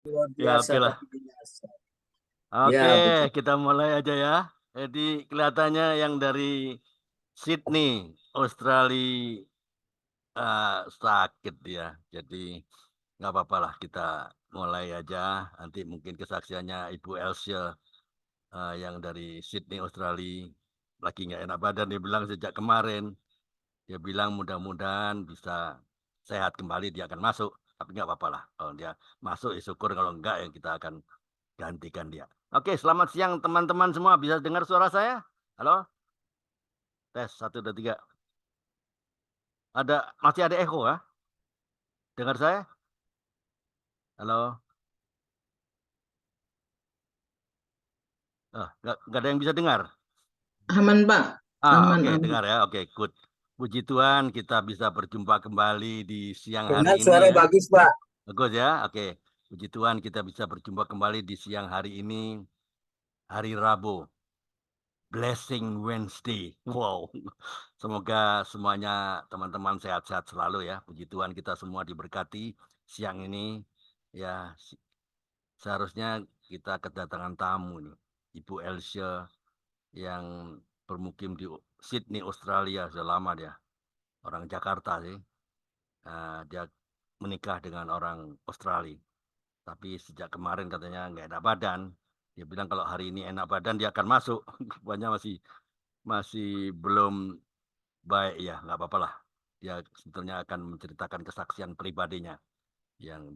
Luar Ya, biasa oke lah. tapi biasa. Oke, Ya, betul. kita mulai aja ya. Jadi kelihatannya yang dari Sydney, Australia sakit dia. Jadi nggak apa-apa lah, kita mulai aja. Nanti mungkin kesaksiannya Ibu Elsie yang dari Sydney, Australia. Lagi nggak enak badan, dia bilang sejak kemarin. Dia bilang mudah-mudahan bisa sehat kembali, dia akan masuk. Tapi nggak apa-apa lah. Kalau dia masuk, ya syukur. Kalau enggak, ya kita akan gantikan dia. Oke, selamat siang teman-teman semua. Bisa dengar suara saya? Halo? Tes, satu, dua, tiga. Masih ada echo ya? Dengar saya? Halo? Nggak ada yang bisa dengar? Aman, Pak. Aman, Oke, aman. dengar ya. Oke, good. Puji Tuhan, kita bisa berjumpa kembali di siang hari Dengar ini suara ya. bagus, Pak. Bagus ya. Oke, puji Tuhan kita bisa berjumpa kembali di siang hari ini, hari Rabu. Blessing Wednesday. Wow. Semoga semuanya teman-teman sehat-sehat selalu ya. Puji Tuhan kita semua diberkati siang ini. Ya, seharusnya kita kedatangan tamu nih. Ibu Elsie yang bermukim di Sydney, Australia. Sudah lama dia. Orang Jakarta sih. Dia menikah dengan orang Australia. Tapi sejak kemarin katanya nggak enak badan. Dia bilang kalau hari ini enak badan dia akan masuk. Rupanya masih masih belum baik ya, nggak apa-apa lah. Dia sebetulnya akan menceritakan kesaksian pribadinya yang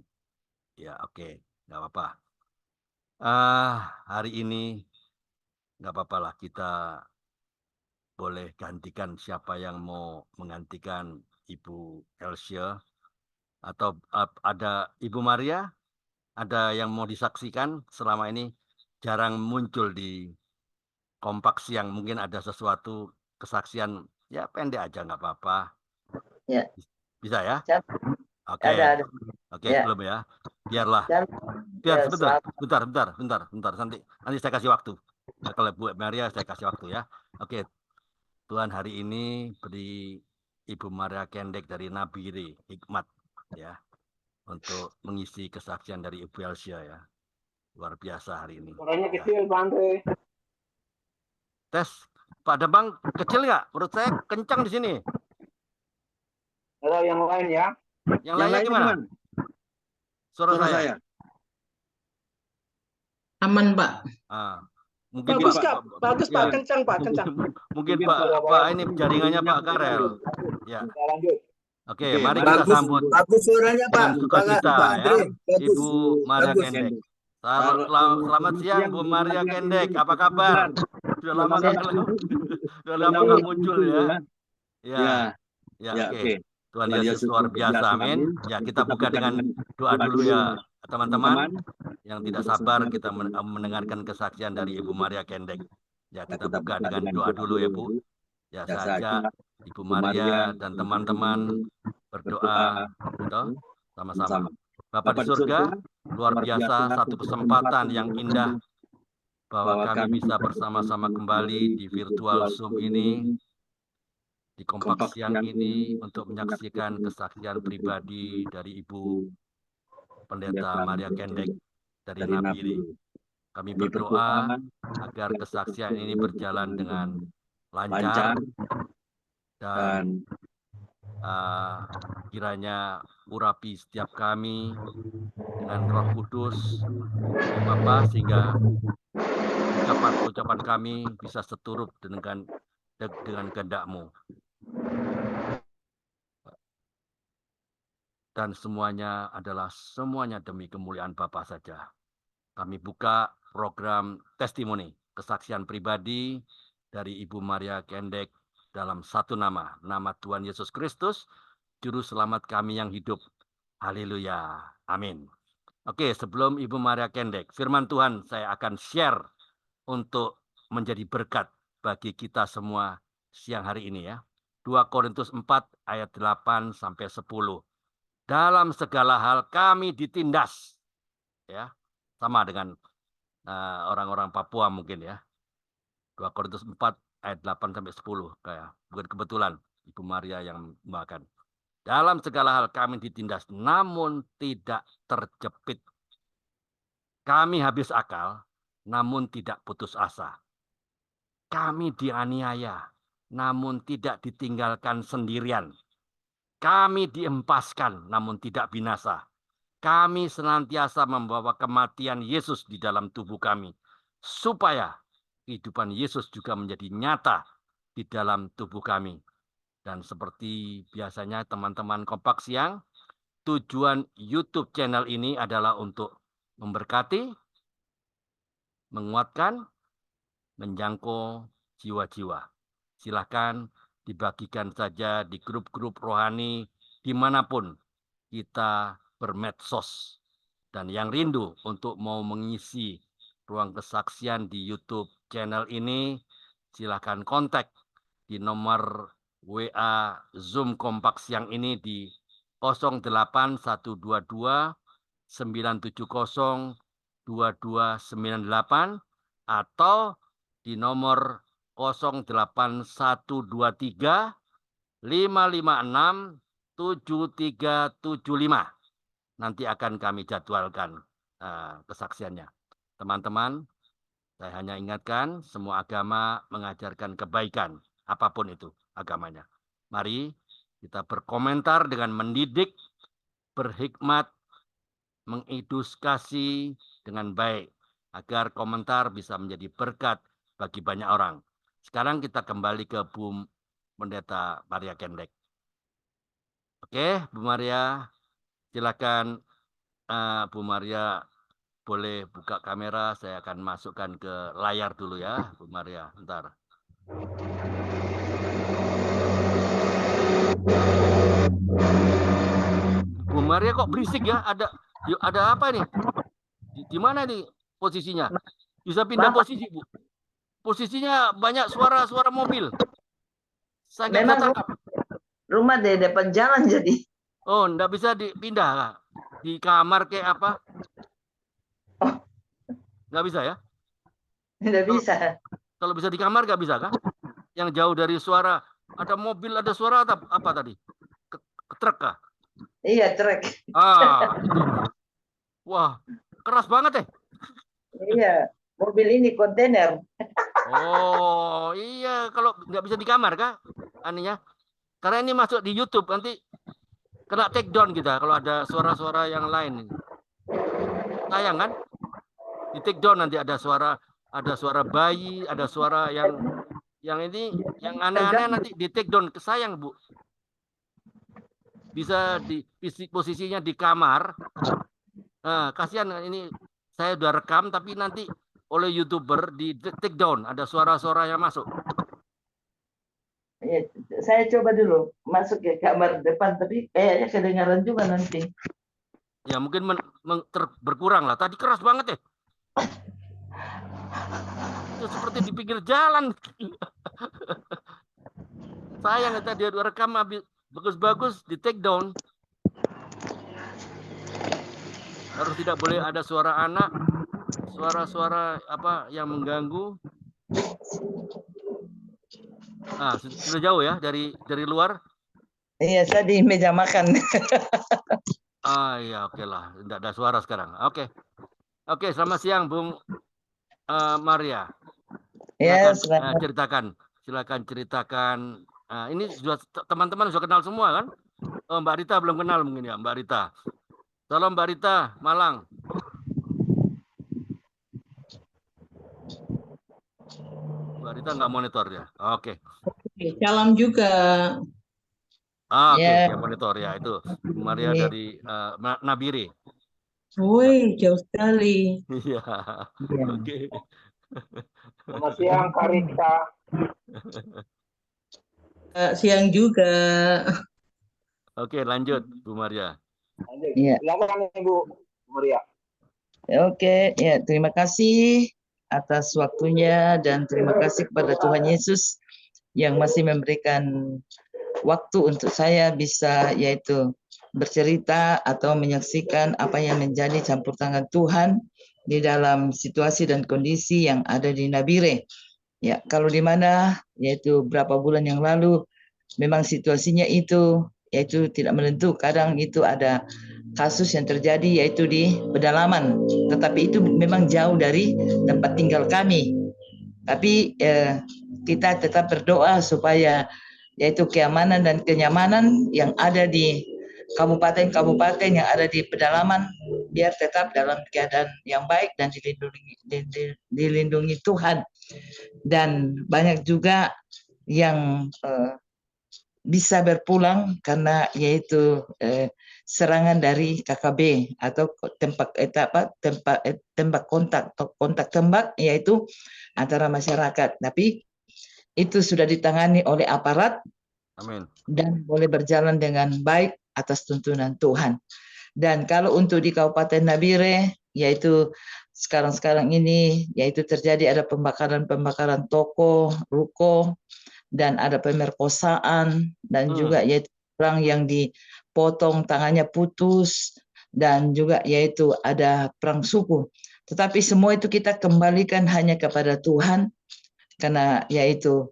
ya oke, nggak apa-apa. Hari ini nggak apa-apa lah, kita boleh gantikan siapa yang mau menggantikan Ibu Elsie atau ada Ibu Maria, ada yang mau disaksikan selama ini jarang muncul di kompak siang, mungkin ada sesuatu kesaksian ya pendek aja nggak apa-apa. Ya, Bisa ya? Oke. ada. Oke, Ya, belum ya. Biarlah. dan Biar ya, sebentar, selamat. bentar. Nanti saya kasih waktu. Ya, kalau Bu Maria saya kasih waktu ya. Oke, Tuhan hari ini beri Ibu Maria Kendek dari Nabire Hikmat ya untuk mengisi kesaksian dari Ibu Elsia ya. Luar biasa hari ini. Suaranya Ya. kecil, Pak Andre. Tes, Pak Debang kecil nggak? Menurut saya kencang di sini. Ada yang lain ya. Yang lainnya gimana? Suara Suara saya. saya. Aman, Pak. Ah, mungkin Bagus, Pak, Kak. Bagus, ya, Pak. Kencang, Pak. Kencang. mungkin Mungkin Pak suara Pak Pak. ini jaringannya Pak Karel. Ya, Kita lanjut. oke, Oke, mari mari kita bagus, sambut bagus suaranya, Pak. dengan sukacita Pak ya, Andre. Bagus. Ibu Maria Bagus. Kendek. Selamat siang Bu Maria Kendek, apa kabar? Sudah lama nggak sudah lama nggak muncul ya. Ya, ya, oke. Tuhan Yesus luar biasa, amin. Ya, kita buka dengan doa dulu ya, teman-teman. Yang tidak sabar kita mendengarkan kesaksian dari Ibu Maria Kendek. Ya, kita buka dengan doa dulu ya, Bu. Ya, saya ajak Ibu Maria dan teman-teman berdoa, gitu, sama-sama. Bapak di surga, luar biasa satu kesempatan yang indah bahwa kami bisa bersama-sama kembali di virtual Zoom ini, di kompak siang ini untuk menyaksikan kesaksian pribadi dari Ibu Pendeta Maria Kendek dari Nabire. Kami berdoa agar kesaksian ini berjalan dengan lancar dan kiranya urapi setiap kami dengan Roh Kudus, ya Bapa, sehingga ucapan-ucapan kami bisa seturut dengan kehendak-Mu. Dan semuanya demi kemuliaan Bapa saja. Kami buka program testimoni, kesaksian pribadi dari Ibu Maria Kendek dalam satu nama Tuhan Yesus Kristus, Juru Selamat kami yang hidup. Haleluya. Amin. Oke, sebelum Ibu Maria Kendek, firman Tuhan saya akan share untuk menjadi berkat bagi kita semua siang hari ini ya. 2 Korintus 4 ayat 8 sampai 10. Dalam segala hal kami ditindas. Ya, sama dengan orang-orang Papua mungkin ya. 2 Korintus 4 ayat 8 sampai 10 kayak bukan kebetulan Ibu Maria yang membawakan. Dalam segala hal kami ditindas namun tidak terjepit. Kami habis akal, namun tidak putus asa. Kami dianiaya, namun tidak ditinggalkan sendirian. Kami diempaskan, namun tidak binasa. Kami senantiasa membawa kematian Yesus di dalam tubuh kami, supaya kehidupan Yesus juga menjadi nyata di dalam tubuh kami. Dan seperti biasanya teman-teman Kompak Siang, tujuan YouTube channel ini adalah untuk memberkati, menguatkan, menjangkau jiwa-jiwa. Silakan dibagikan saja di grup-grup rohani dimanapun kita bermedsos. Dan yang rindu untuk mau mengisi ruang kesaksian di YouTube channel ini, silakan kontak di nomor WA Zoom Kompak Siang ini di 08122 970 2298 atau di nomor 08123 556 7375. Nanti akan kami jadwalkan kesaksiannya. Teman-teman, saya hanya ingatkan semua agama mengajarkan kebaikan, apapun itu agamanya. Mari kita berkomentar dengan mendidik, berhikmat, mengedukasi dengan baik, agar komentar bisa menjadi berkat bagi banyak orang. Sekarang kita kembali ke Bu Pendeta Maria Kendek. Oke, Bu Maria, silakan Bu Maria boleh buka kamera. Saya akan masukkan ke layar dulu ya, Bu Maria. Bentar. Bu Maria kok berisik ya? Ada apa nih? Di mana nih posisinya? Bisa pindah posisi, Bu. Posisinya banyak suara mobil. Saya nggak bisa tangkap. Rumah di depan jalan jadi. Oh, nggak bisa dipindah lah. Di kamar kayak apa? Nggak bisa ya? Tidak bisa. Kalau bisa di kamar nggak bisa kah? Yang jauh dari suara. Ada mobil, ada suara apa tadi? Truk kah? Iya, truk. Itu. Wah, keras banget ya. Iya, mobil ini kontainer. Oh, iya. Kalau nggak bisa di kamar kah? Aninya. Karena ini masuk di YouTube, nanti kena take down kita kalau ada suara-suara yang lain. Sayang kan? Di take down nanti ada suara bayi, ada suara yang ini, yang aneh-aneh nanti di take down. Sayang, Bu. Bisa di posisinya di kamar. Nah, kasihan ini saya udah rekam tapi nanti oleh YouTuber di take down, ada suara-suara yang masuk. Ya, saya coba dulu masuk ke kamar depan, tapi kayaknya kedengaran juga nanti. Ya mungkin berkurang lah. Tadi keras banget ya. Itu seperti di pinggir jalan. Sayang tadi dia rekam habis bagus-bagus di take down. Harus tidak boleh ada suara anak, suara-suara apa yang mengganggu. Sudah jauh ya dari luar? Iya, saya di meja makan. Ya oke lah, tidak ada suara sekarang. Oke, selamat siang Bu Maria. Silakan, ceritakan. Ini sudah teman-teman sudah kenal semua kan? Oh, Mbak Rita belum kenal mungkin ya, Mbak Rita. Salam Mbak Rita, Malang. Mbak Rita nggak monitor ya? Oke. Salam juga. Oke, yang monitor ya itu Bu Maria dari Nabire. Woi, jauh sekali. Iya. Oke. Selamat siang, Kak Rita. Siang juga. Oke, lanjut Bu Maria. Ya. Silakan Ibu Maria. Oke, ya terima kasih atas waktunya dan terima kasih kepada Tuhan Yesus yang masih memberikan waktu untuk saya bisa yaitu bercerita atau menyaksikan apa yang menjadi campur tangan Tuhan di dalam situasi dan kondisi yang ada di Nabire. Ya, kalau di mana yaitu berapa bulan yang lalu memang situasinya itu yaitu tidak menentu, kadang itu ada kasus yang terjadi yaitu di pedalaman, tetapi itu memang jauh dari tempat tinggal kami. Tapi kita tetap berdoa supaya yaitu keamanan dan kenyamanan yang ada di kabupaten-kabupaten yang ada di pedalaman biar tetap dalam keadaan yang baik dan dilindungi Tuhan. Dan banyak juga yang bisa berpulang karena yaitu serangan dari KKB atau tembak kontak tembak yaitu antara masyarakat. Tapi itu sudah ditangani oleh aparat. Amin. Dan boleh berjalan dengan baik atas tuntunan Tuhan. Dan kalau untuk di Kabupaten Nabire yaitu sekarang ini yaitu terjadi ada pembakaran toko, ruko, dan ada pemerkosaan dan juga yaitu orang yang dipotong tangannya putus dan juga yaitu ada perang suku. Tetapi semua itu kita kembalikan hanya kepada Tuhan karena yaitu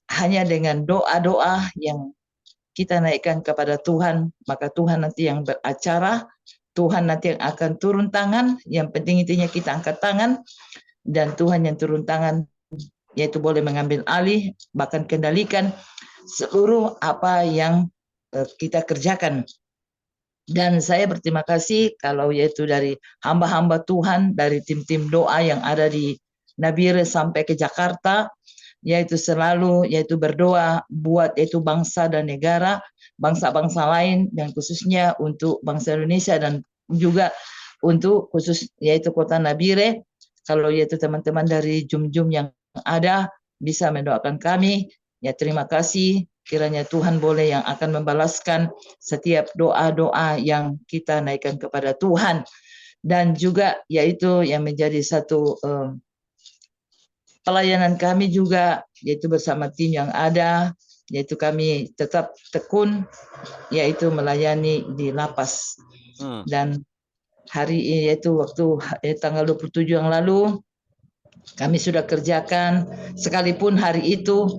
hanya dengan doa-doa yang kita naikkan kepada Tuhan, maka Tuhan nanti yang beracara, Tuhan nanti yang akan turun tangan, yang penting intinya kita angkat tangan dan Tuhan yang turun tangan yaitu boleh mengambil alih, bahkan kendalikan seluruh apa yang kita kerjakan. Dan saya berterima kasih kalau yaitu dari hamba-hamba Tuhan, dari tim-tim doa yang ada di Nabire sampai ke Jakarta, yaitu selalu yaitu berdoa buat yaitu bangsa dan negara, bangsa-bangsa lain, dan khususnya untuk bangsa Indonesia dan juga untuk khusus yaitu kota Nabire. Kalau yaitu teman-teman dari Jum-Jum yang ada bisa mendoakan kami, ya terima kasih. Kiranya Tuhan boleh yang akan membalaskan setiap doa-doa yang kita naikkan kepada Tuhan. Dan juga yaitu yang menjadi satu pelayanan kami juga yaitu bersama tim yang ada, yaitu kami tetap tekun yaitu melayani di lapas. Dan hari ini yaitu waktu tanggal 27 yang lalu kami sudah kerjakan, sekalipun hari itu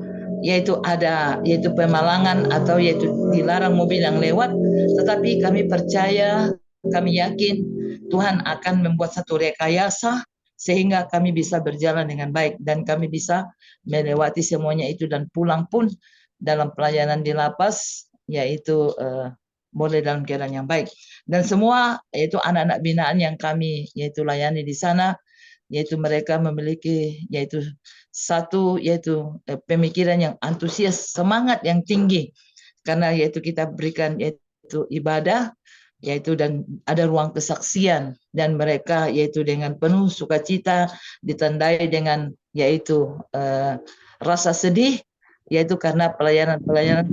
yaitu ada yaitu pemalangan atau yaitu dilarang mobil yang lewat, tetapi kami percaya, kami yakin Tuhan akan membuat satu rekayasa sehingga kami bisa berjalan dengan baik dan kami bisa melewati semuanya itu dan pulang pun dalam pelayanan di lapas yaitu boleh dalam keadaan yang baik. Dan semua yaitu anak-anak binaan yang kami yaitu layani di sana, yaitu mereka memiliki yaitu satu yaitu pemikiran yang antusias, semangat yang tinggi karena yaitu kita berikan yaitu ibadah yaitu dan ada ruang kesaksian dan mereka yaitu dengan penuh sukacita ditandai dengan yaitu rasa sedih yaitu karena pelayanan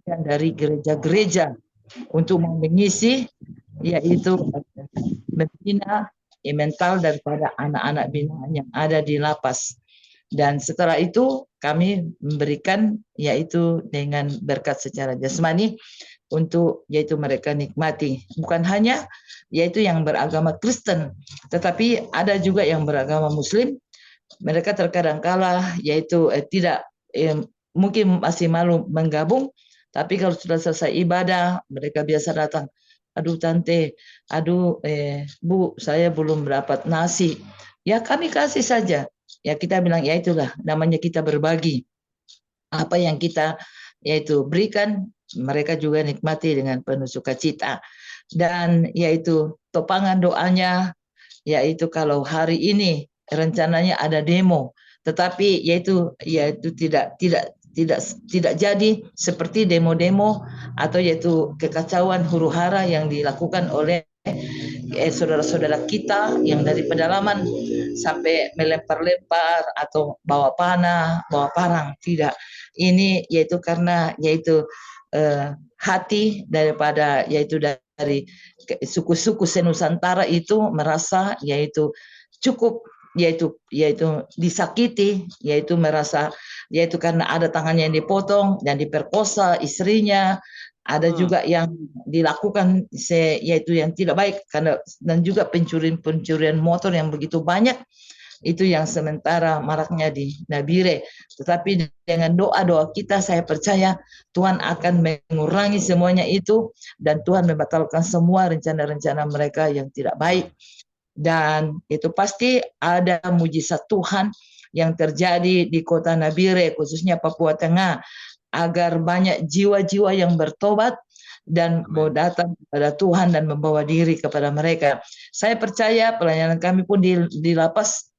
dari gereja-gereja untuk mengisi yaitu membina mental daripada anak-anak binaan yang ada di lapas. Dan setelah itu kami memberikan yaitu dengan berkat secara jasmani untuk yaitu mereka nikmati. Bukan hanya yaitu yang beragama Kristen, tetapi ada juga yang beragama Muslim. Mereka terkadang kala yaitu tidak mungkin masih malu menggabung, tapi kalau sudah selesai ibadah mereka biasa datang. Aduh tante, aduh bu, saya belum dapat nasi. Ya kami kasih saja. Ya kita bilang ya itulah namanya kita berbagi. Apa yang kita yaitu berikan, mereka juga nikmati dengan penuh sukacita. Dan yaitu topangan doanya, yaitu kalau hari ini rencananya ada demo, tetapi yaitu tidak jadi seperti demo-demo atau yaitu kekacauan huru-hara yang dilakukan oleh saudara-saudara kita yang dari pedalaman sampai melempar-lempar atau bawa panah, bawa parang. Tidak. Ini yaitu karena yaitu hati daripada yaitu dari suku-suku senusantara itu merasa yaitu cukup yaitu disakiti, yaitu merasa yaitu karena ada tangannya yang dipotong dan diperkosa istrinya, ada juga yang dilakukan yaitu yang tidak baik karena dan juga pencurian motor yang begitu banyak Itu yang sementara maraknya di Nabire. Tetapi dengan doa-doa kita, saya percaya Tuhan akan mengurangi semuanya itu, dan Tuhan membatalkan semua rencana-rencana mereka yang tidak baik. Dan itu pasti ada mujizat Tuhan yang terjadi di kota Nabire, khususnya Papua Tengah, agar banyak jiwa-jiwa yang bertobat dan mau datang kepada Tuhan dan membawa diri kepada mereka. Saya percaya pelayanan kami pun di lapas,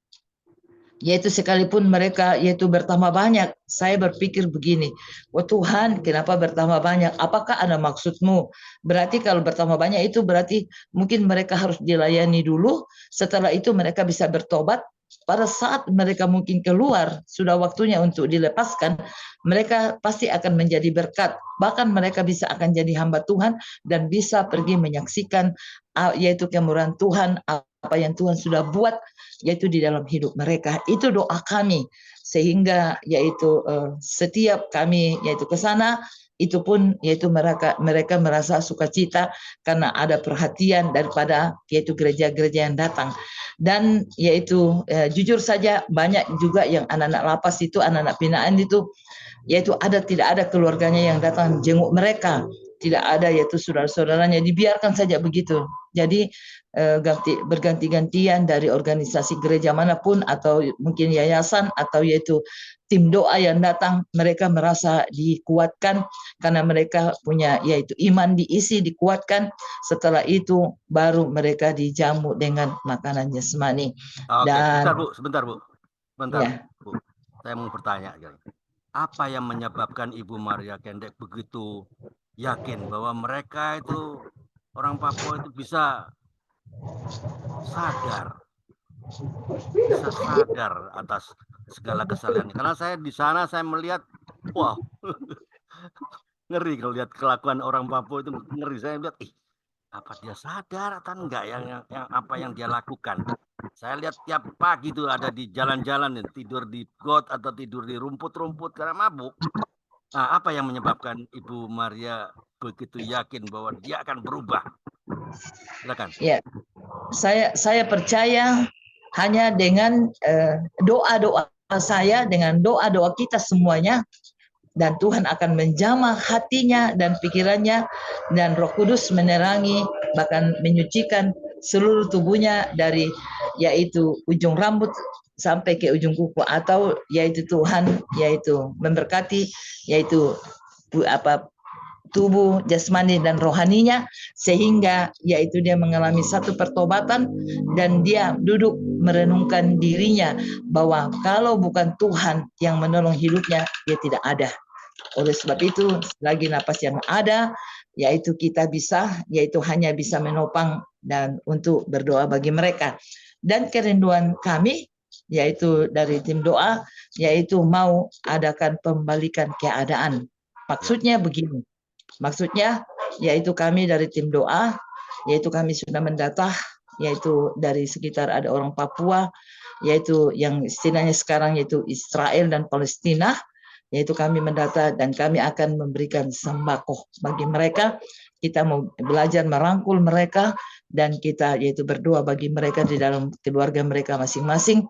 yaitu sekalipun mereka yaitu bertambah banyak, saya berpikir begini, oh Tuhan, kenapa bertambah banyak? Apakah ada maksud-Mu? Berarti kalau bertambah banyak itu berarti mungkin mereka harus dilayani dulu, setelah itu mereka bisa bertobat. Pada saat mereka mungkin keluar, sudah waktunya untuk dilepaskan, mereka pasti akan menjadi berkat. Bahkan mereka bisa akan jadi hamba Tuhan dan bisa pergi menyaksikan yaitu kemurahan Tuhan, apa yang Tuhan sudah buat yaitu di dalam hidup mereka. Itu doa kami, sehingga yaitu setiap kami yaitu ke sana, itu pun yaitu mereka merasa sukacita karena ada perhatian daripada yaitu gereja-gereja yang datang. Dan yaitu jujur saja banyak juga yang anak-anak lapas itu, anak-anak binaan itu, yaitu tidak ada keluarganya yang datang jenguk mereka, tidak ada yaitu saudara-saudaranya, dibiarkan saja begitu. Jadi berganti-gantian dari organisasi gereja manapun atau mungkin yayasan atau yaitu tim doa yang datang, mereka merasa dikuatkan karena mereka punya yaitu iman diisi, dikuatkan. Setelah itu baru mereka dijamu dengan makanan jasmani. Oke, Dan sebentar Bu. Ya. Bu. Saya mau bertanya. Apa yang menyebabkan Ibu Maria Kendek begitu yakin bahwa mereka itu orang Papua itu bisa sadar atas segala kesalahan? Karena saya di sana saya melihat, wow, ngeri kalau lihat kelakuan orang Papua itu, ngeri. Saya lihat, apa dia sadar atau enggak yang apa yang dia lakukan? Saya lihat tiap pagi itu ada di jalan-jalan, tidur di got atau tidur di rumput-rumput karena mabuk. Nah, apa yang menyebabkan Ibu Maria begitu yakin bahwa dia akan berubah? Silakan. Ya, saya percaya hanya dengan doa-doa saya, dengan doa-doa kita semuanya, dan Tuhan akan menjamah hatinya dan pikirannya, dan Roh Kudus menerangi bahkan menyucikan seluruh tubuhnya dari yaitu ujung rambut sampai ke ujung kuku, atau yaitu Tuhan yaitu memberkati yaitu tubuh jasmani dan rohaninya, sehingga yaitu dia mengalami satu pertobatan dan dia duduk merenungkan dirinya bahwa kalau bukan Tuhan yang menolong hidupnya, dia tidak ada. Oleh sebab itu, lagi napas yang ada, yaitu kita bisa, yaitu hanya bisa menopang dan untuk berdoa bagi mereka. Dan kerinduan kami, yaitu dari tim doa, yaitu mau adakan pembalikan keadaan. Maksudnya begini, maksudnya yaitu kami dari tim doa, yaitu kami sudah mendata, yaitu dari sekitar ada orang Papua, yaitu yang istilahnya sekarang yaitu Israel dan Palestina, yaitu kami mendata dan kami akan memberikan sembako bagi mereka. Kita mau belajar merangkul mereka dan kita yaitu berdoa bagi mereka di dalam keluarga mereka masing-masing,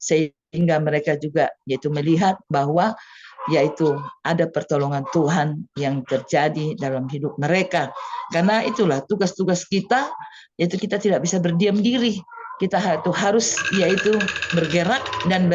sehingga mereka juga yaitu melihat bahwa yaitu ada pertolongan Tuhan yang terjadi dalam hidup mereka. Karena itulah tugas-tugas kita, yaitu kita tidak bisa berdiam diri. Kita harus yaitu bergerak dan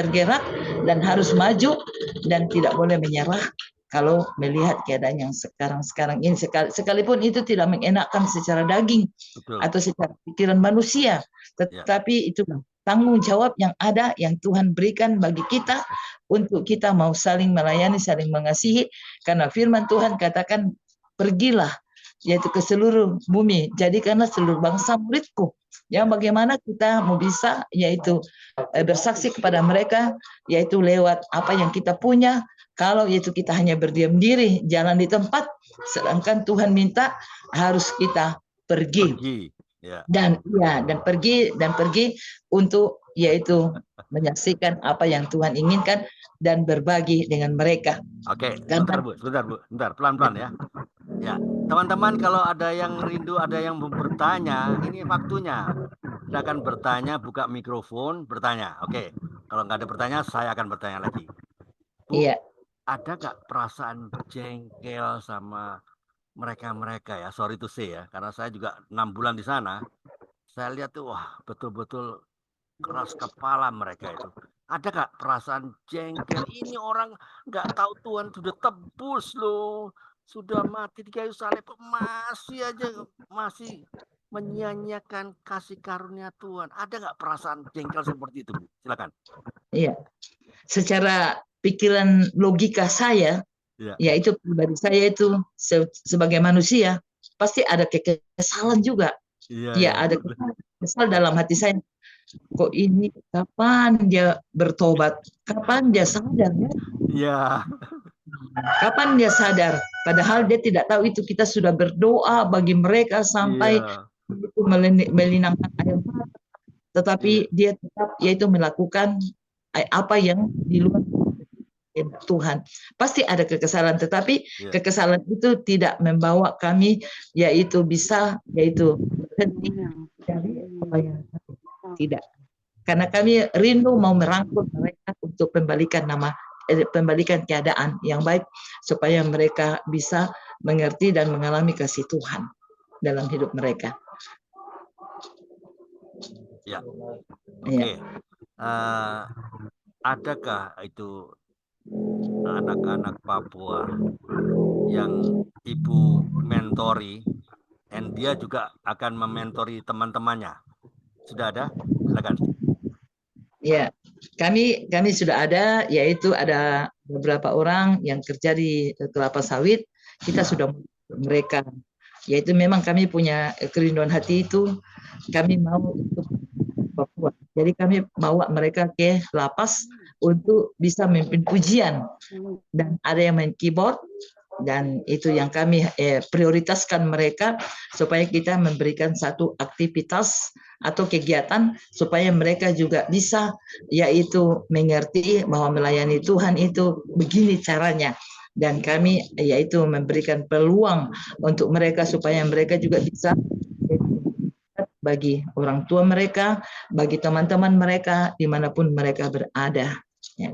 harus maju dan tidak boleh menyerah kalau melihat keadaan yang sekarang ini, sekalipun itu tidak mengenakan secara daging. Betul. Atau secara pikiran manusia, tetapi itu tanggung jawab yang ada yang Tuhan berikan bagi kita untuk kita mau saling melayani, saling mengasihi, karena firman Tuhan katakan pergilah yaitu ke seluruh bumi, jadikanlah seluruh bangsa muridku. Yang bagaimana kita mau bisa yaitu bersaksi kepada mereka, yaitu lewat apa yang kita punya. Kalau yaitu kita hanya berdiam diri, jalan di tempat, sedangkan Tuhan minta harus kita pergi. Dan pergi untuk yaitu menyaksikan apa yang Tuhan inginkan dan berbagi dengan mereka. Oke, sebentar Bu, pelan-pelan ya. Ya, teman-teman kalau ada yang rindu, ada yang mau bertanya, ini waktunya. Silakan bertanya, buka mikrofon, bertanya. Oke, kalau nggak ada pertanyaan, saya akan bertanya lagi. Bu, Iya. ada nggak perasaan jengkel sama mereka-mereka ya? Sorry to say ya, karena saya juga 6 bulan di sana. Saya lihat tuh, wah betul-betul keras kepala mereka itu. Ada nggak perasaan jengkel? Ini orang nggak tahu Tuhan sudah tebus loh, sudah mati di kayu salib, masih menyia-nyiakan kasih karunia Tuhan. Ada nggak perasaan jengkel seperti itu, Bu? Silakan. Iya. Secara pikiran logika saya, Ya, yaitu pribadi saya itu sebagai manusia pasti ada kekesalan juga. iya, Ya iya. ada kesal dalam hati saya. Kok ini kapan dia bertobat? Kapan dia sadar? Ya? Iya, Kapan dia sadar? Padahal dia tidak tahu itu kita sudah berdoa bagi mereka sampai iya, itu melinangkan air mata. iya, Tetapi dia tetap yaitu melakukan apa yang di luar Tuhan. Pasti ada kekesalan, tetapi iya, kekesalan itu tidak membawa kami yaitu bisa yaitu berhenti dari apa yang tidak. Karena kami rindu mau merangkul mereka untuk pembalikan keadaan yang baik supaya mereka bisa mengerti dan mengalami kasih Tuhan dalam hidup mereka. iya. Ya. Oke. Adakah itu anak-anak Papua yang Ibu mentori, dan dia juga akan mementori teman-temannya? Sudah ada? Silakan. Ya, kami sudah ada, yaitu ada beberapa orang yang kerja di kelapa sawit. Kita sudah mereka, yaitu memang kami punya kerinduan hati itu, kami mau untuk Papua. Jadi kami bawa mereka ke lapas untuk bisa memimpin pujian, dan ada yang main keyboard, dan itu yang kami prioritaskan mereka supaya kita memberikan satu aktivitas atau kegiatan supaya mereka juga bisa yaitu mengerti bahwa melayani Tuhan itu begini caranya, dan kami yaitu memberikan peluang untuk mereka supaya mereka juga bisa bagi orang tua mereka, bagi teman-teman mereka dimanapun mereka berada. Ya.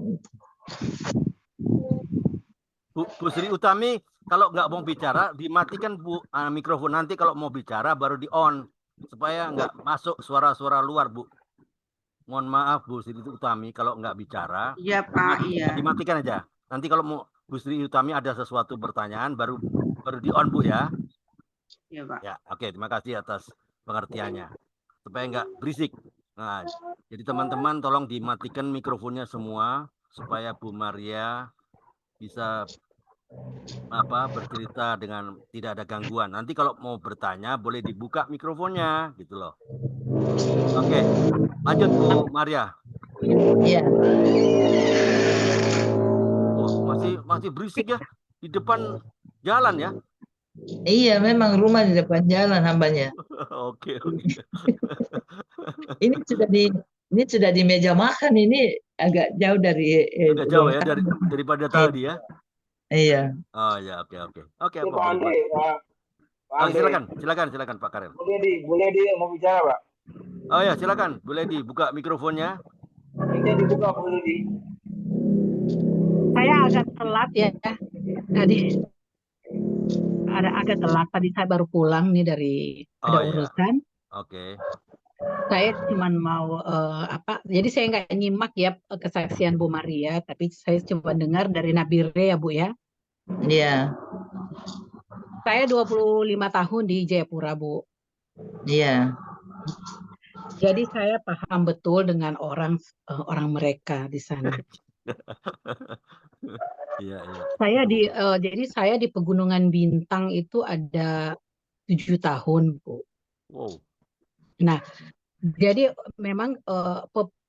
Bu Sri Utami, kalau nggak mau bicara, dimatikan Bu mikrofon. Nanti kalau mau bicara baru di on, supaya nggak masuk suara-suara luar, Bu. Mohon maaf Bu Sri Utami, kalau nggak bicara, Iya Pak, iya. dimatikan aja. Nanti kalau mau Bu Sri Utami ada sesuatu pertanyaan, baru di on Bu ya. Iya Pak. Ya, oke, terima kasih atas pengertiannya. Supaya nggak berisik. Nah, jadi teman-teman tolong dimatikan mikrofonnya semua supaya Bu Maria bisa bercerita dengan tidak ada gangguan. Nanti kalau mau bertanya boleh dibuka mikrofonnya gitu loh. Oke, lanjut Bu Maria. Iya. Oh, masih berisik ya di depan jalan ya. Iya, memang rumah di depan jalan hambanya. Oke. Ini sudah di meja makan, ini agak jauh dari Agak jauh ruang ya tamu. daripada tadi ya. Iya. Oh ya, oke. Oke, Pak apa boleh Andi, Pak. Pak Oh, Andi. silakan Pak Karel. Boleh di mau bicara Pak? Oh ya, silakan. Boleh dibuka mikrofonnya. Ini dibuka boleh di. Saya agak telat ya. Tadi agak telat. Tadi saya baru pulang nih dari ada Oh ya, urusan. oke. Saya cuma mau jadi saya nggak nyimak ya kesaksian Bu Maria, tapi saya coba dengar dari Nabire ya Bu ya. Iya. Saya 25 tahun di Jayapura Bu. Iya. Jadi saya paham betul dengan orang mereka di sana. Iya. Jadi saya di Pegunungan Bintang itu ada 7 tahun Bu. Wow. Nah, jadi memang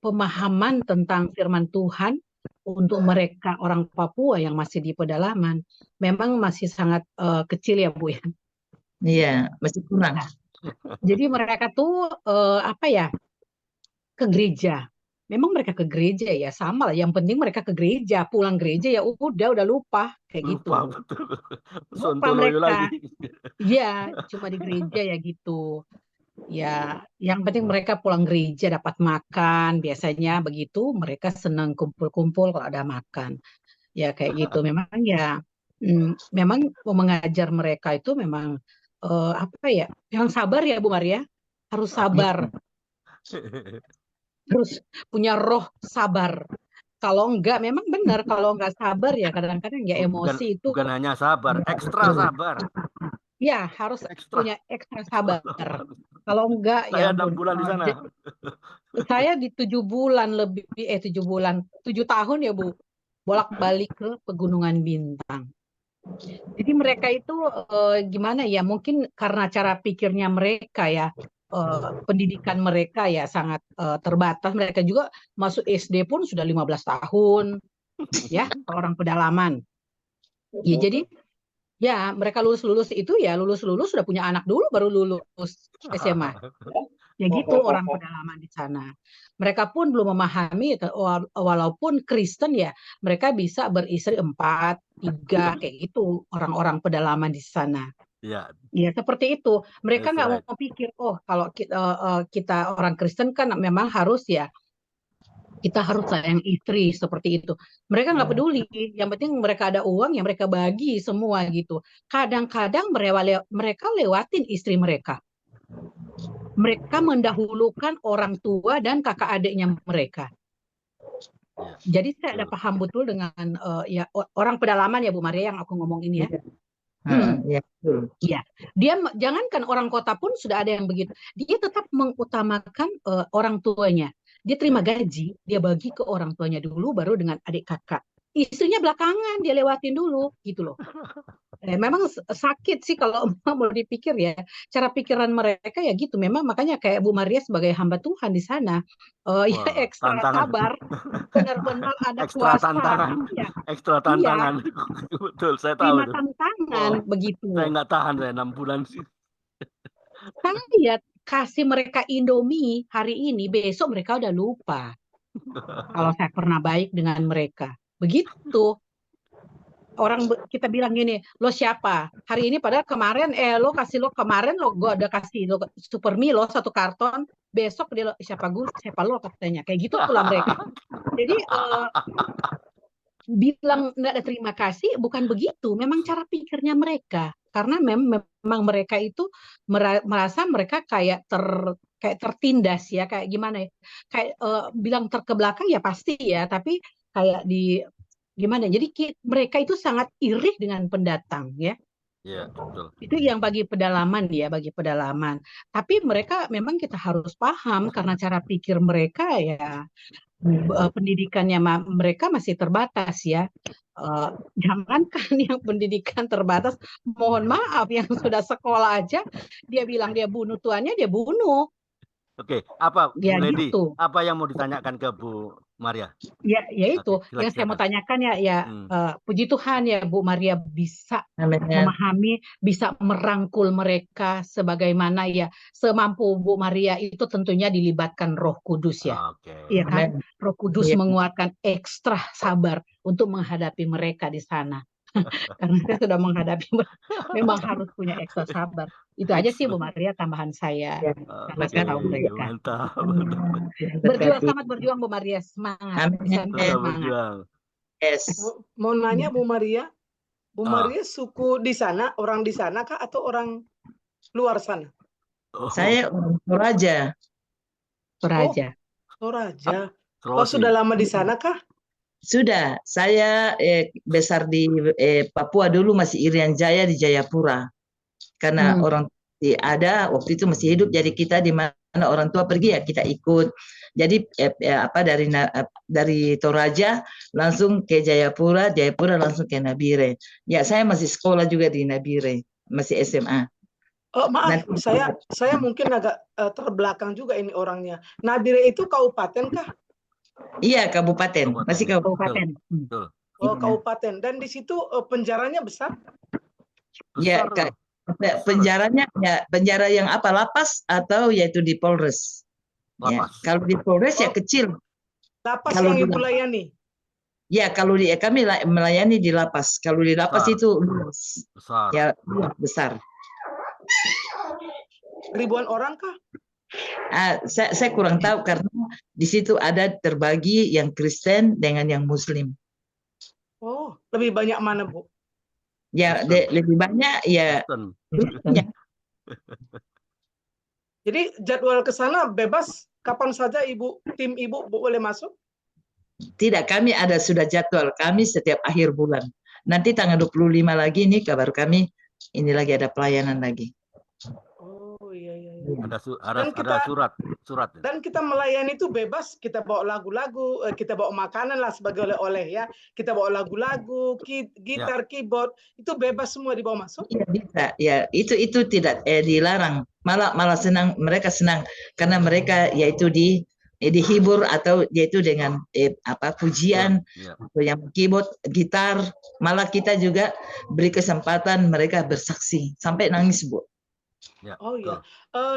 pemahaman tentang firman Tuhan untuk mereka orang Papua yang masih di pedalaman memang masih sangat kecil ya Bu ya. Iya, masih kurang. Jadi mereka tuh ke gereja. memang mereka ke gereja ya sama lah. Yang penting mereka ke gereja, pulang gereja ya udah lupa kayak gitu. Lupa betul. Lupa Sontoloyo mereka. lagi. Iya, cuma di gereja ya gitu. Ya, yang penting mereka pulang gereja dapat makan. Biasanya begitu, mereka senang kumpul-kumpul kalau ada makan. Ya kayak gitu. Memang ya, memang mau mengajar mereka itu memang apa ya? Yang sabar ya Bu Maria, harus sabar, harus punya roh sabar. Kalau enggak, memang benar kalau enggak sabar ya kadang-kadang ya Bukan emosi itu bukan hanya sabar, ekstra sabar. ya harus Ekstra, punya ekstra ekstra sabar. sabar. Kalau enggak Saya ya 6 ampun. bulan di sana. Saya di 7 bulan lebih 7 bulan 7 tahun ya Bu bolak-balik ke Pegunungan Bintang. Jadi mereka itu gimana ya mungkin karena cara pikirnya mereka ya pendidikan mereka ya sangat terbatas. Mereka juga masuk SD pun sudah 15 tahun ya orang pedalaman. Ya jadi ya mereka lulus itu ya lulus sudah punya anak dulu baru lulus SMA. Ya gitu orang pedalaman di sana. Mereka pun belum memahami walaupun Kristen ya mereka bisa beristri 4, 3 kayak gitu orang-orang pedalaman di sana. Ya, Ya seperti itu. Mereka that's nggak right. mau pikir kalau kita orang Kristen kan memang harus ya kita harus sayang istri seperti itu. Mereka nggak peduli. Yang penting mereka ada uang yang mereka bagi semua gitu. Kadang-kadang mereka lewatin istri mereka. Mereka mendahulukan orang tua dan kakak adiknya mereka. Ya, Jadi saya ada betul. paham betul dengan ya orang pedalaman ya Bu Maria yang aku ngomong ini ya. Ya, betul. Iya, dia jangankan orang kota pun sudah ada yang begitu. Dia tetap mengutamakan orang tuanya. Dia terima gaji, dia bagi ke orang tuanya dulu, baru dengan adik kakak. Istrinya belakangan dia lewatin dulu, gitu loh. Memang sakit sih kalau mau dipikir ya. Cara pikiran mereka ya gitu. Memang makanya kayak Bu Maria sebagai hamba Tuhan di sana, ya Wah, ekstra tantangan. sabar, benar-benar ada Ekstra kuasa. tantangan. Iya, Ekstra iya, tantangan. Betul, saya tahu terima itu. tantangan Wah, begitu. saya nggak tahan saya 6 bulan sih. Saya kasih mereka Indomie hari ini, besok mereka udah lupa. Kalau saya pernah baik dengan mereka. Begitu. Orang kita bilang gini, lo siapa? Hari ini padahal kemarin, lo kasih lo kemarin lo gue ada kasih lo super mie lo 1 karton, besok dia lo siapa gue, siapa lo katanya. Kayak gitulah mereka. Jadi bilang nggak ada terima kasih bukan begitu, memang cara pikirnya mereka. Karena memang mereka itu merasa mereka kayak tertindas ya, kayak gimana ya? Kayak bilang terkebelakang ya pasti ya, tapi kayak gimana? Jadi mereka itu sangat iri dengan pendatang ya. Iya, betul. Itu yang bagi pedalaman ya, bagi pedalaman. Tapi mereka memang kita harus paham karena cara pikir mereka ya pendidikannya mereka masih terbatas ya. Jangankan yang pendidikan terbatas, mohon maaf yang sudah sekolah aja dia bilang dia bunuh tuannya, dia bunuh. Oke, apa Bu Ya Lady? gitu. Apa yang mau ditanyakan ke Bu Maria? Ya itu Oke, yang saya mau silakan. tanyakan ya puji Tuhan ya Bu Maria bisa Amin. memahami, bisa merangkul mereka sebagaimana ya semampu Bu Maria itu tentunya dilibatkan Roh Kudus ya. Oke. Iya kan? Amin. Roh Kudus Iya. menguatkan ekstra sabar untuk menghadapi mereka di sana. Karena saya sudah menghadapi, memang harus punya ekstra sabar. Itu aja sih Bu Maria tambahan saya. Ya. Karena saya tahu mereka. Mantap. Berjuang, selamat berjuang Bu Maria. Semangat. Bisa Amin. Tetap semangat. berjuang. Yes. Mau nanya Bu Maria, Bu Ah. Maria suku di sana, orang di sana kah atau orang luar sana? Oh, Saya orang Toraja. Toraja. Toraja. Sulawesi. Oh, sudah lama di sana kah? Sudah, saya besar di Papua dulu, masih Irian Jaya di Jayapura. Karena orang ada waktu itu masih hidup, jadi kita di mana orang tua pergi ya kita ikut. Jadi dari Toraja langsung ke Jayapura, Jayapura langsung ke Nabire. Ya, saya masih sekolah juga di Nabire, masih SMA. Oh, maaf, saya mungkin agak terbelakang juga ini orangnya. Nabire itu kabupaten kah? Iya, kabupaten. Masih kabupaten. Betul. Oh, kabupaten. Dan di situ penjaranya besar? Ya, penjaranya ya penjara yang apa, lapas atau yaitu di Polres. Ya, kalau di Polres ya kecil. Lapas Kalau yang di Ibu lapas. layani. Ya, kalau kami melayani di lapas. Kalau di lapas Besar. itu luas. Besar. Ya, besar. Ribuan orang kah? Saya kurang tahu karena di situ ada terbagi yang Kristen dengan yang Muslim. Oh, lebih banyak mana, Bu? Ya, Kristen. lebih banyak ya. Kristen. Kristen. Jadi jadwal ke sana bebas kapan saja tim Ibu boleh masuk? Tidak, kami ada sudah jadwal kami setiap akhir bulan. Nanti tanggal 25 lagi nih kabar kami ini lagi ada pelayanan lagi. Oh iya. Ada surat. Dan kita melayani itu bebas, kita bawa lagu-lagu, kita bawa makanan lah sebagai oleh-oleh ya. Kita bawa lagu-lagu, gitar, keyboard, itu bebas semua dibawa masuk. Iya bisa, ya itu tidak dilarang. Malah senang, mereka senang karena mereka yaitu dihibur atau yaitu dengan pujian atau yang keyboard, gitar. Malah kita juga beri kesempatan mereka bersaksi sampai nangis, Bu. Ya, oh iya,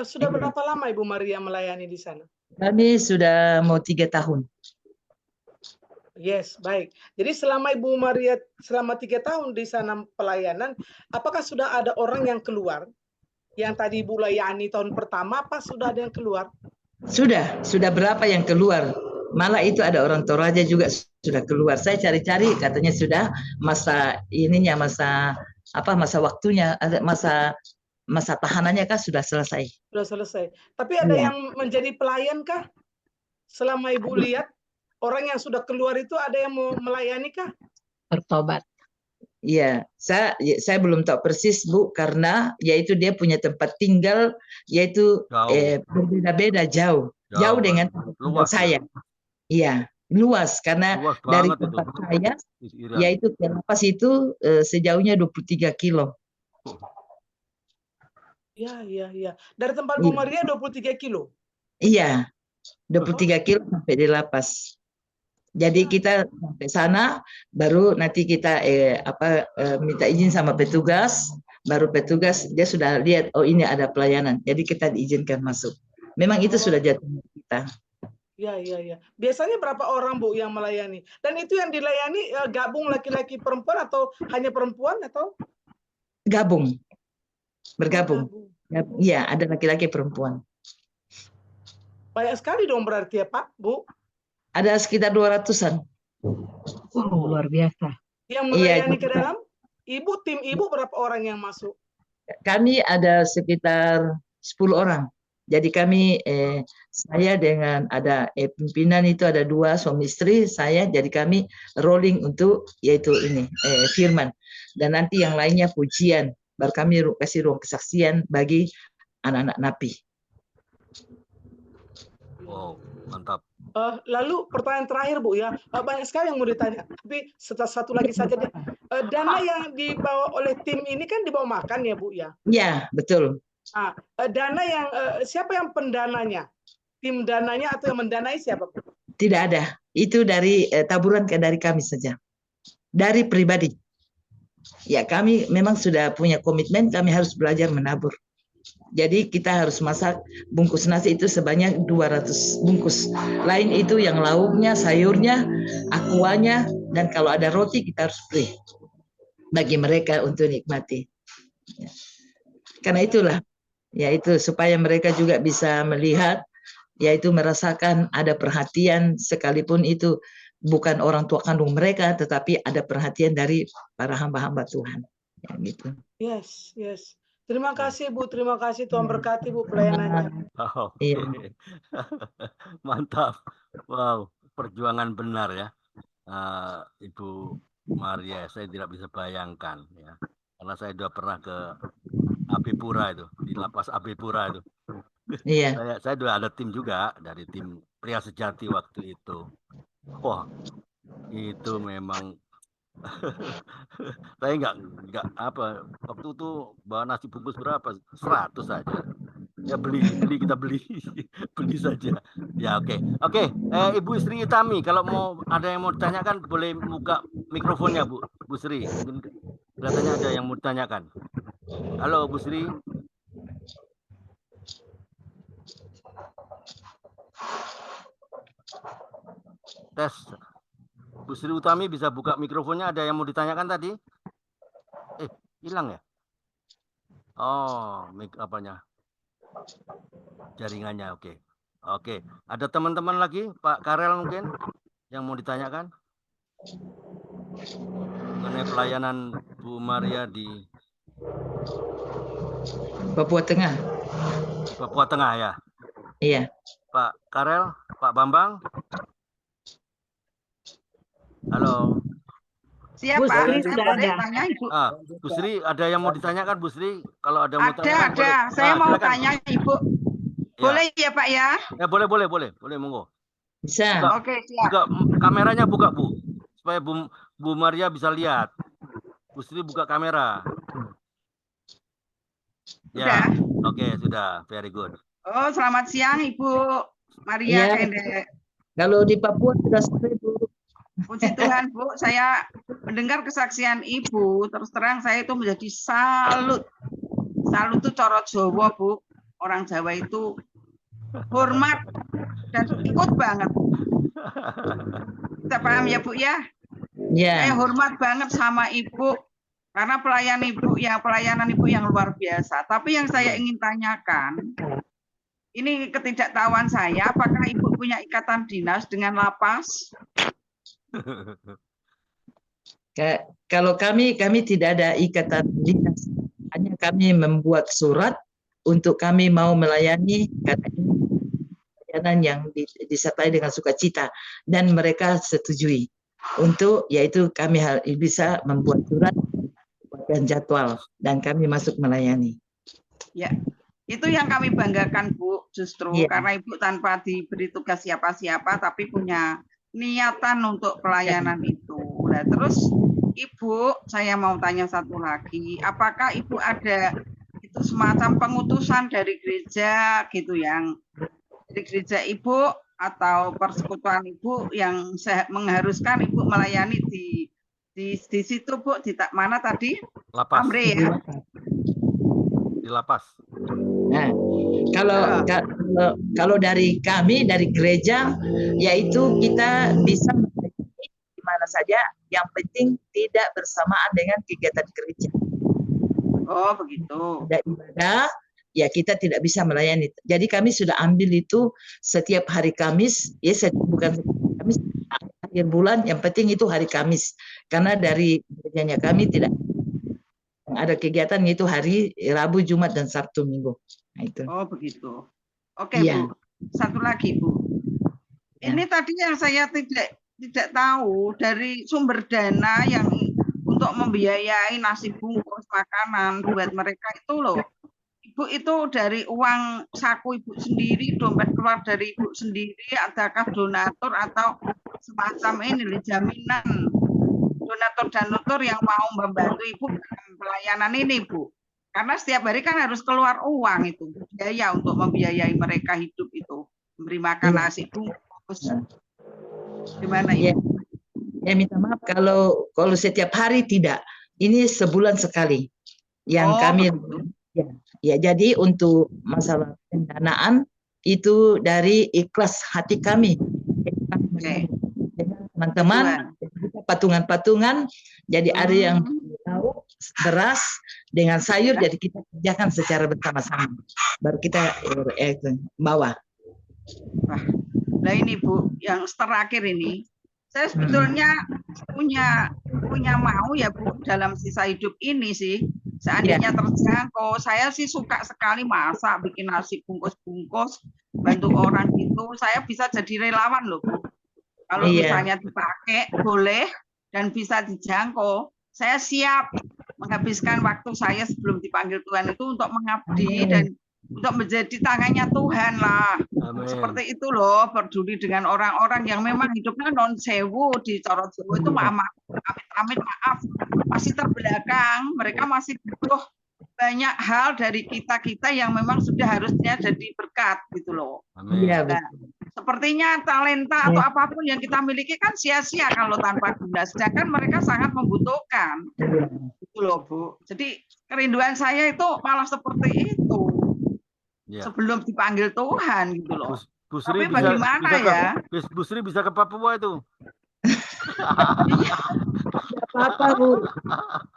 sudah berapa lama Ibu Maria melayani di sana? Kami sudah mau 3 tahun. Yes, baik. Jadi selama Ibu Maria selama 3 tahun di sana pelayanan, apakah sudah ada orang yang keluar? Yang tadi Ibu layani tahun pertama, apa sudah ada yang keluar? Sudah berapa yang keluar? Malah itu ada orang Toraja juga sudah keluar. Saya cari-cari katanya sudah masa waktunya, ada masa tahanannya kah sudah selesai. Sudah selesai. Tapi ada yang menjadi pelayan kah? Selama Ibu lihat orang yang sudah keluar itu ada yang mau melayani kah? Bertobat. Iya, saya belum tahu persis Bu karena yaitu dia punya tempat tinggal yaitu berbeda-beda jauh dengan tempat saya. Iya, luas karena luas dari tempat saya yaitu ke lapas itu sejauhnya 23 kilo. Iya. Dari tempat Bu Maria 23 kilo? Iya, 23 kilo sampai di lapas. Jadi kita sampai sana, baru nanti kita minta izin sama petugas, baru petugas dia sudah lihat, oh ini ada pelayanan, jadi kita diizinkan masuk. Memang itu sudah jadwal kita. Iya. Biasanya berapa orang Bu yang melayani? Dan itu yang dilayani gabung laki-laki perempuan atau hanya perempuan atau? Bergabung. Iya, ada laki-laki perempuan. Banyak sekali dong berarti ya Pak, Bu? Ada sekitar 200-an. Luar biasa. Yang melayani ke dalam? Tim Ibu berapa orang yang masuk? Kami ada sekitar 10 orang. Jadi kami saya dengan ada pimpinan itu ada 2 suami istri saya, jadi kami rolling untuk yaitu ini firman, dan nanti yang lainnya pujian, baru kami kasih ruang kesaksian bagi anak-anak napi. Wow, mantap. Lalu pertanyaan terakhir Bu ya, banyak sekali yang mau ditanya, tapi satu lagi saja deh. Dana yang dibawa oleh tim ini kan dibawa makan ya Bu ya? Iya, betul. Dana yang siapa yang pendananya? Tim dananya atau yang mendanai siapa? Tidak ada. Itu dari taburan dari kami saja. Dari pribadi. Ya, kami memang sudah punya komitmen, kami harus belajar menabur. Jadi kita harus masak bungkus nasi itu sebanyak 200 bungkus. Lain itu yang lauknya, sayurnya, aquanya, dan kalau ada roti kita harus beli bagi mereka untuk nikmati. Karena itulah, yaitu supaya mereka juga bisa melihat, yaitu merasakan ada perhatian sekalipun itu bukan orang tua kandung mereka, tetapi ada perhatian dari para hamba-hamba Tuhan. Ya, gitu. Yes. Terima kasih Bu, terima kasih Tuhan berkati Bu pelayanannya. Oke. Mantap. Wow, perjuangan benar ya. Ibu Maria, saya tidak bisa bayangkan ya. Karena saya sudah pernah ke Abipura itu, di lapas Abipura itu. Iya. Saya sudah ada tim juga dari tim Pria Sejati waktu itu. Wah, itu memang saya nggak waktu itu bawa nasi bungkus berapa 100 saja ya, kita beli saja ya. Oke. Ibu Sri Utami, kalau mau ada yang mau ditanyakan boleh buka mikrofonnya Bu Sri, mungkin kelihatannya ada yang mau ditanyakan. Halo Bu Sri. Tes. Bu Sri Utami bisa buka mikrofonnya, ada yang mau ditanyakan tadi? Hilang ya? Oh, apanya? Jaringannya, oke. Oke, ada teman-teman lagi, Pak Karel mungkin yang mau ditanyakan mengenai pelayanan Bu Maria di Papua Tengah. Papua Tengah ya? Iya. Pak Karel, Pak Bambang. Halo. Siap, Bu Pak. Sri Saya sudah boleh ada. tanya, Ibu? Bu Sri, ada yang mau ditanyakan, Bu Sri? Kalau ada yang mau Ada, tanyakan, ada. boleh. Saya mau Silakan. tanya, Ibu. Ya. Boleh ya, Pak ya? Ya, boleh, monggo. Bisa. Oke, siap. Buka kameranya, buka Bu, supaya Bu Maria bisa lihat. Bu Sri buka kamera. Sudah? Ya, oke, sudah, very good. Oh, selamat siang, Ibu Maria Iya. Kendek. Kalau di Papua sudah sore, Bu. Puji Tuhan, Bu. Saya mendengar kesaksian Ibu. Terus terang saya itu menjadi salut. Salut itu cara Jawa, Bu. Orang Jawa itu hormat dan ikut banget. Kita paham ya, Bu ya? Saya Ya. hormat banget sama Ibu karena pelayanan Ibu yang luar biasa. Tapi yang saya ingin tanyakan, ini ketidaktahuan saya, apakah Ibu punya ikatan dinas dengan lapas? Kalau kami tidak ada ikatan dinas, hanya kami membuat surat untuk kami mau melayani karena ini pelayanan yang disertai dengan sukacita dan mereka setujui untuk, yaitu kami bisa membuat surat dan jadwal dan kami masuk melayani. Ya, itu yang kami banggakan, Bu, justru karena Ibu tanpa diberi tugas siapa-siapa tapi punya niatan untuk pelayanan itu. Nah, terus Ibu, saya mau tanya satu lagi, apakah Ibu ada itu semacam pengutusan dari gereja gitu yang dari gereja Ibu atau persekutuan Ibu yang mengharuskan Ibu melayani di situ, Bu, di mana tadi? Lapas. Amre ya. Di lapas. Nah, kalau dari kami, dari gereja, yaitu kita bisa di mana saja, yang penting tidak bersamaan dengan kegiatan gereja. Oh, begitu. Ada ibadah, ya kita tidak bisa melayani. Jadi kami sudah ambil itu setiap hari Kamis, ya bukan setiap Kamis, akhir bulan, yang penting itu hari Kamis. Karena dari gerejanya kami tidak ada kegiatan itu hari Rabu, Jumat, dan Sabtu Minggu. Nah, itu. Oh, begitu. Oke, Iya. Bu. Satu lagi, Bu. Ini tadi yang saya tidak tahu dari sumber dana yang untuk membiayai nasi bungkus makanan buat mereka itu loh. Ibu itu dari uang saku Ibu sendiri, dompet keluar dari Ibu sendiri, adakah donatur atau semacam ini jaminan donatur yang mau membantu Ibu dalam pelayanan ini, Bu? Karena setiap hari kan harus keluar uang itu, biaya untuk membiayai mereka hidup itu, memberi makan nasi bungkus. Gimana Ibu? Ya, minta maaf kalau setiap hari tidak. Ini sebulan sekali. Yang kami ya, jadi untuk masalah pendanaan itu dari ikhlas hati kami. Teman-teman, patungan-patungan, jadi ada yang tahu beras dengan sayur, jadi kita kerjakan secara bersama-sama. Baru kita bawa. Nah ini Bu, yang terakhir ini, saya sebetulnya punya mau ya Bu, dalam sisa hidup ini sih, seandainya terjangkau, saya sih suka sekali masak, bikin nasi bungkus-bungkus, bantu orang gitu, saya bisa jadi relawan loh Bu. Kalau misalnya dipakai, boleh, dan bisa dijangkau, saya siap menghabiskan waktu saya sebelum dipanggil Tuhan itu untuk mengabdi dan untuk menjadi tangannya Tuhan lah. Amen. Seperti itu loh, peduli dengan orang-orang yang memang hidupnya non sewu di Coro Jawa itu amit-amit maaf, masih terbelakang, mereka masih butuh banyak hal dari kita-kita yang memang sudah harusnya jadi berkat gitu loh. Amin. Nah, sepertinya talenta atau apapun yang kita miliki kan sia-sia kalau tanpa guna, sedangkan mereka sangat membutuhkan. Gitu loh Bu. Jadi kerinduan saya itu malah seperti itu. Sebelum dipanggil Tuhan gitu loh. Bu Sri Tapi bisa bagaimana bisa ya? Bu Sri bisa ke Papua itu. Apa-apa, Bu.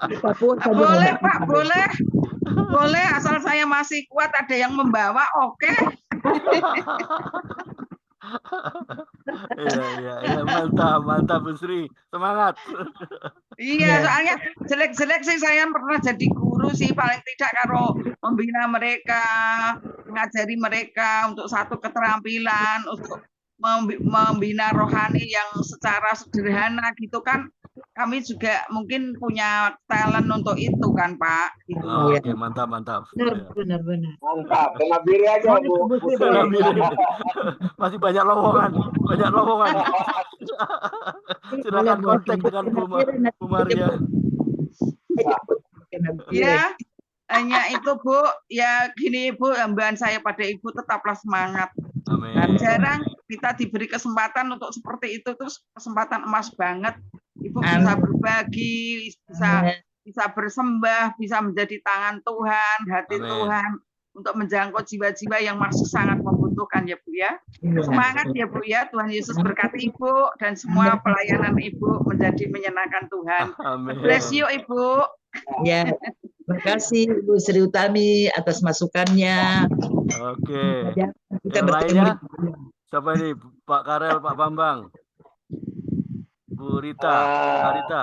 Di Papua saja Boleh banyak Pak, kita. boleh. Boleh, asal saya masih kuat, ada yang membawa, oke. Iya, mantap Bu Sri. Semangat. Iya, Ya. soalnya jelek-jelek sih saya pernah jadi guru sih, paling tidak kalau membina mereka, mengajari mereka untuk satu keterampilan, untuk membina rohani yang secara sederhana gitu kan. Kami juga mungkin punya talent untuk itu kan, Pak. Gitu. Oh, oke, mantap. Benar. Mantap. Kena biri aja, Bu. Bu Sri, Kena biri. Masih banyak lowongan. Silakan boleh. kontak dengan Bu Maria. Ya, hanya itu Bu. Ya gini Bu, hambaan saya pada Ibu, tetaplah semangat. Amin. Jarang kita diberi kesempatan untuk seperti itu, terus kesempatan emas banget. Ibu Amin. bisa berbagi, bisa bersembah, bisa menjadi tangan Tuhan, hati Amin. Tuhan untuk menjangkau jiwa-jiwa yang masih sangat membutuhkan ya Bu ya. Semangat ya Bu ya. Tuhan Yesus berkati Ibu dan semua pelayanan Ibu menjadi menyenangkan Tuhan. Amin. Bless you Ibu. Ya, terima kasih Bu Sri Utami atas masukannya. Oke. Kita Yang bertemu lainnya? di Siapa ini? Pak Karel, Pak Bambang. Bu Rita, Kak Rita.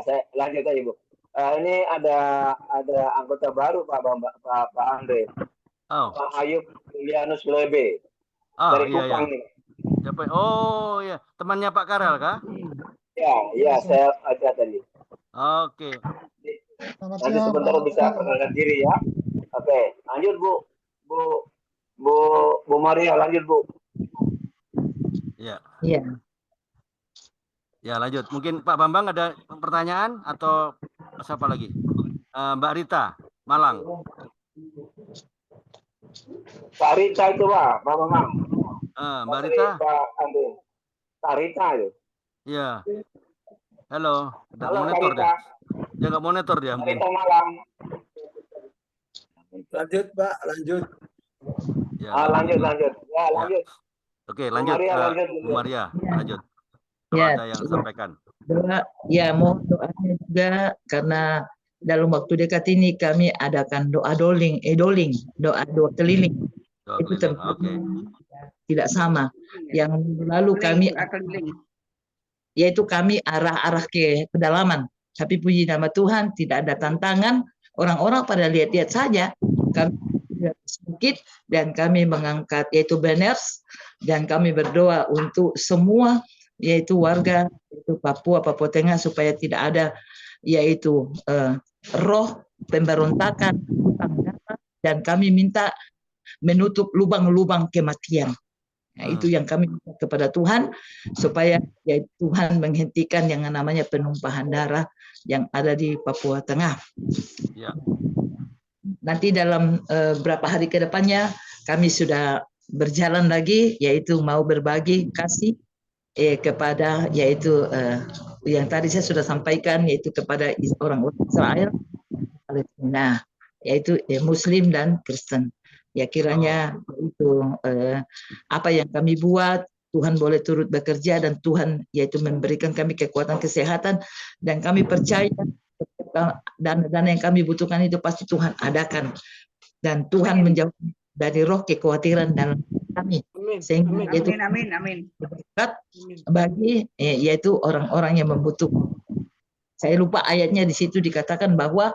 Saya lanjut aja, Bu. Ini ada anggota baru Pak Andre. Oh. Pak Ayub Julianus Lebe dari Iya. Kupang nih. Siapa? Oh, iya. Temannya Pak Karel kah? Ya, saya ada tadi. Oke. Nanti sebentar bisa perkenalkan diri ya. Oke, lanjut Bu Maria, lanjut Bu. Iya. Iya. Ya, lanjut. Mungkin Pak Bambang ada pertanyaan atau siapa lagi? Mbak Rita, Malang. Pak Rita itu Pak Bambang. Mbak Rita. Pak Andre. Pak Rita itu. Iya. Halo, nggak Halo, monitor Pak dia. Rita. Dia nggak monitor dia mungkin. Rita Malang. Lanjut Pak, lanjut. Ya, Lanjut. Ya, lanjut. Oke, lanjut. Maria, lanjut. Bu Maria, lanjut. Kalau Ya, ada yang sampaikan. doa, ya mohon doanya juga karena dalam waktu dekat ini kami adakan doa keliling. Doa keliling. Oke. Tidak sama. Yang lalu kami yaitu kami arah ke pedalaman. Tapi puji nama Tuhan tidak ada tantangan. Orang-orang pada lihat-lihat saja. Kami sedikit dan kami mengangkat yaitu banners dan kami berdoa untuk semua yaitu warga yaitu Papua Tengah supaya tidak ada yaitu roh pemberontakan dan kami minta menutup lubang-lubang kematian. Nah, itu yang kami minta kepada Tuhan supaya ya Tuhan menghentikan yang namanya penumpahan darah yang ada di Papua Tengah. Ya. Nanti dalam beberapa hari ke depannya kami sudah berjalan lagi yaitu mau berbagi kasih kepada yaitu yang tadi saya sudah sampaikan yaitu kepada orang-orang Israel Palestina yaitu Muslim dan Kristen. Ya kiranya itu apa yang kami buat Tuhan boleh turut bekerja dan Tuhan yaitu memberikan kami kekuatan kesehatan dan kami percaya dana yang kami butuhkan itu pasti Tuhan adakan dan Tuhan menjauh dari roh kekhawatiran dalam kami sehingga yaitu amin. bagi yaitu orang-orang yang membutuhkan. Saya lupa ayatnya di situ dikatakan bahwa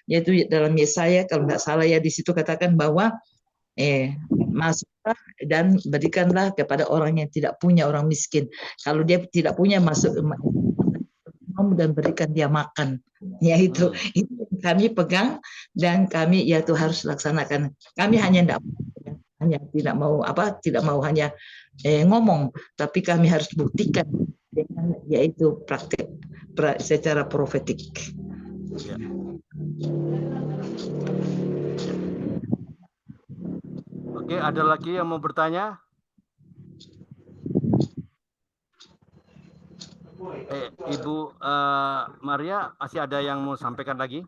yaitu dalam Yesaya kalau nggak salah ya di situ katakan bahwa masuklah dan berikanlah kepada orang yang tidak punya, orang miskin. Kalau dia tidak punya masuk dan berikan dia makan. Ya itu kami pegang dan kami yaitu harus laksanakan. Kami hanya tidak mau hanya ngomong, tapi kami harus buktikan dengan yaitu praktek secara profetik. Ya. Oke, ada lagi yang mau bertanya? Ibu Maria, masih ada yang mau sampaikan lagi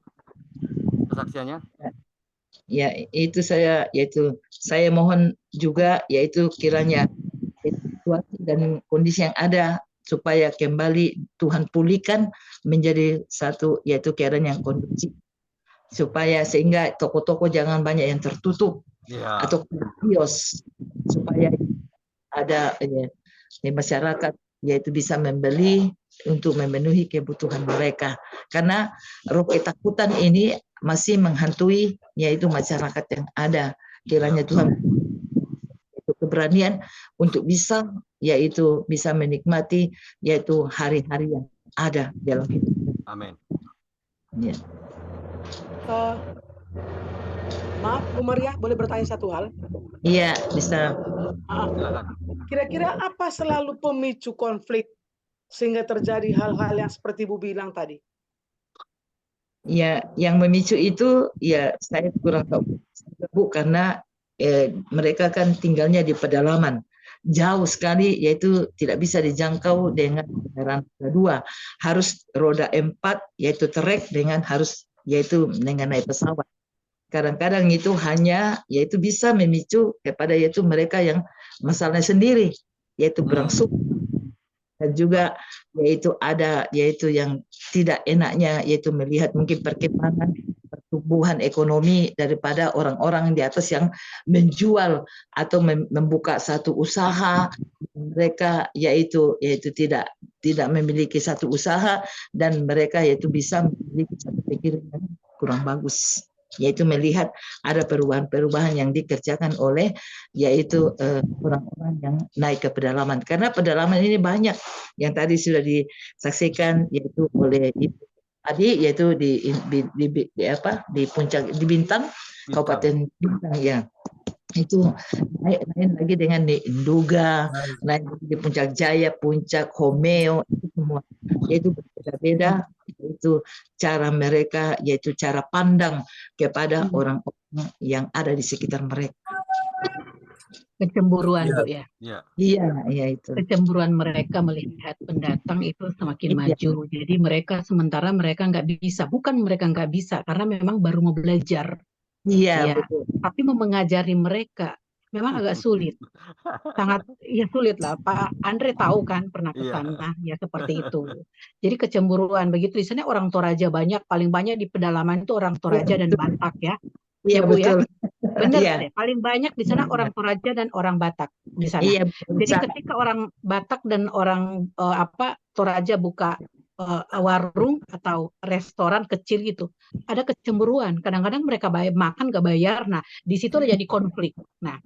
kesaksiannya? ya itu saya mohon juga yaitu kiranya situasi dan kondisi yang ada supaya kembali Tuhan pulihkan menjadi satu yaitu keadaan yang kondusif, supaya sehingga toko-toko jangan banyak yang tertutup atau kios, supaya ada masyarakat yaitu bisa membeli untuk memenuhi kebutuhan mereka, karena roh ketakutan ini masih menghantui yaitu masyarakat yang ada. Kiranya Tuhan itu keberanian untuk bisa yaitu bisa menikmati yaitu hari-hari yang ada dalam hidup. Amin. Ya. Maaf, Bu Maria, boleh bertanya satu hal? Iya, bisa. Kira-kira apa selalu pemicu konflik sehingga terjadi hal-hal yang seperti Bu bilang tadi? Ya, yang memicu itu ya saya kurang tahu, Bu, karena mereka kan tinggalnya di pedalaman jauh sekali, yaitu tidak bisa dijangkau dengan kendaraan roda 2, harus roda 4 yaitu trek dengan harus yaitu dengan naik pesawat. Kadang-kadang itu hanya yaitu bisa memicu kepada yaitu mereka yang masalahnya sendiri yaitu berangsur, dan juga yaitu ada yaitu yang tidak enaknya yaitu melihat mungkin perkembangan pertumbuhan ekonomi daripada orang-orang di atas yang menjual atau membuka satu usaha, mereka yaitu tidak memiliki satu usaha dan mereka yaitu bisa memiliki satu pikiran yang kurang bagus, yaitu melihat ada perubahan-perubahan yang dikerjakan oleh yaitu orang-orang yang naik ke pedalaman, karena pedalaman ini banyak yang tadi sudah disaksikan yaitu oleh tadi yaitu di puncak di Bintang, Kabupaten Bintang ya, itu naik lagi dengan di Induga, naik di Puncak Jaya, Puncak Homeo, itu semua yaitu berbeda-beda yaitu cara mereka yaitu cara pandang kepada orang-orang yang ada di sekitar mereka. Kecemburuan, Bu, ya. Iya itu. Kecemburuan mereka melihat pendatang itu semakin maju. Jadi sementara mereka nggak bisa. Bukan mereka nggak bisa, karena memang baru mau belajar. Iya, betul. Tapi mau mengajari mereka memang agak sulit. Sangat sulit lah. Pak Andre tahu kan, pernah ke sana, ya seperti itu. Jadi kecemburuan begitu. Di sana orang Toraja banyak, paling banyak di pedalaman itu orang Toraja dan Batak ya. Iya, Bu, betul. Ya. Benar, paling banyak di sana orang Toraja dan orang Batak di sana. Iya, jadi ketika orang Batak dan orang Toraja buka warung atau restoran kecil gitu, ada kecemburuan. Kadang-kadang mereka makan gak bayar. Nah, di situ ada jadi konflik. Nah,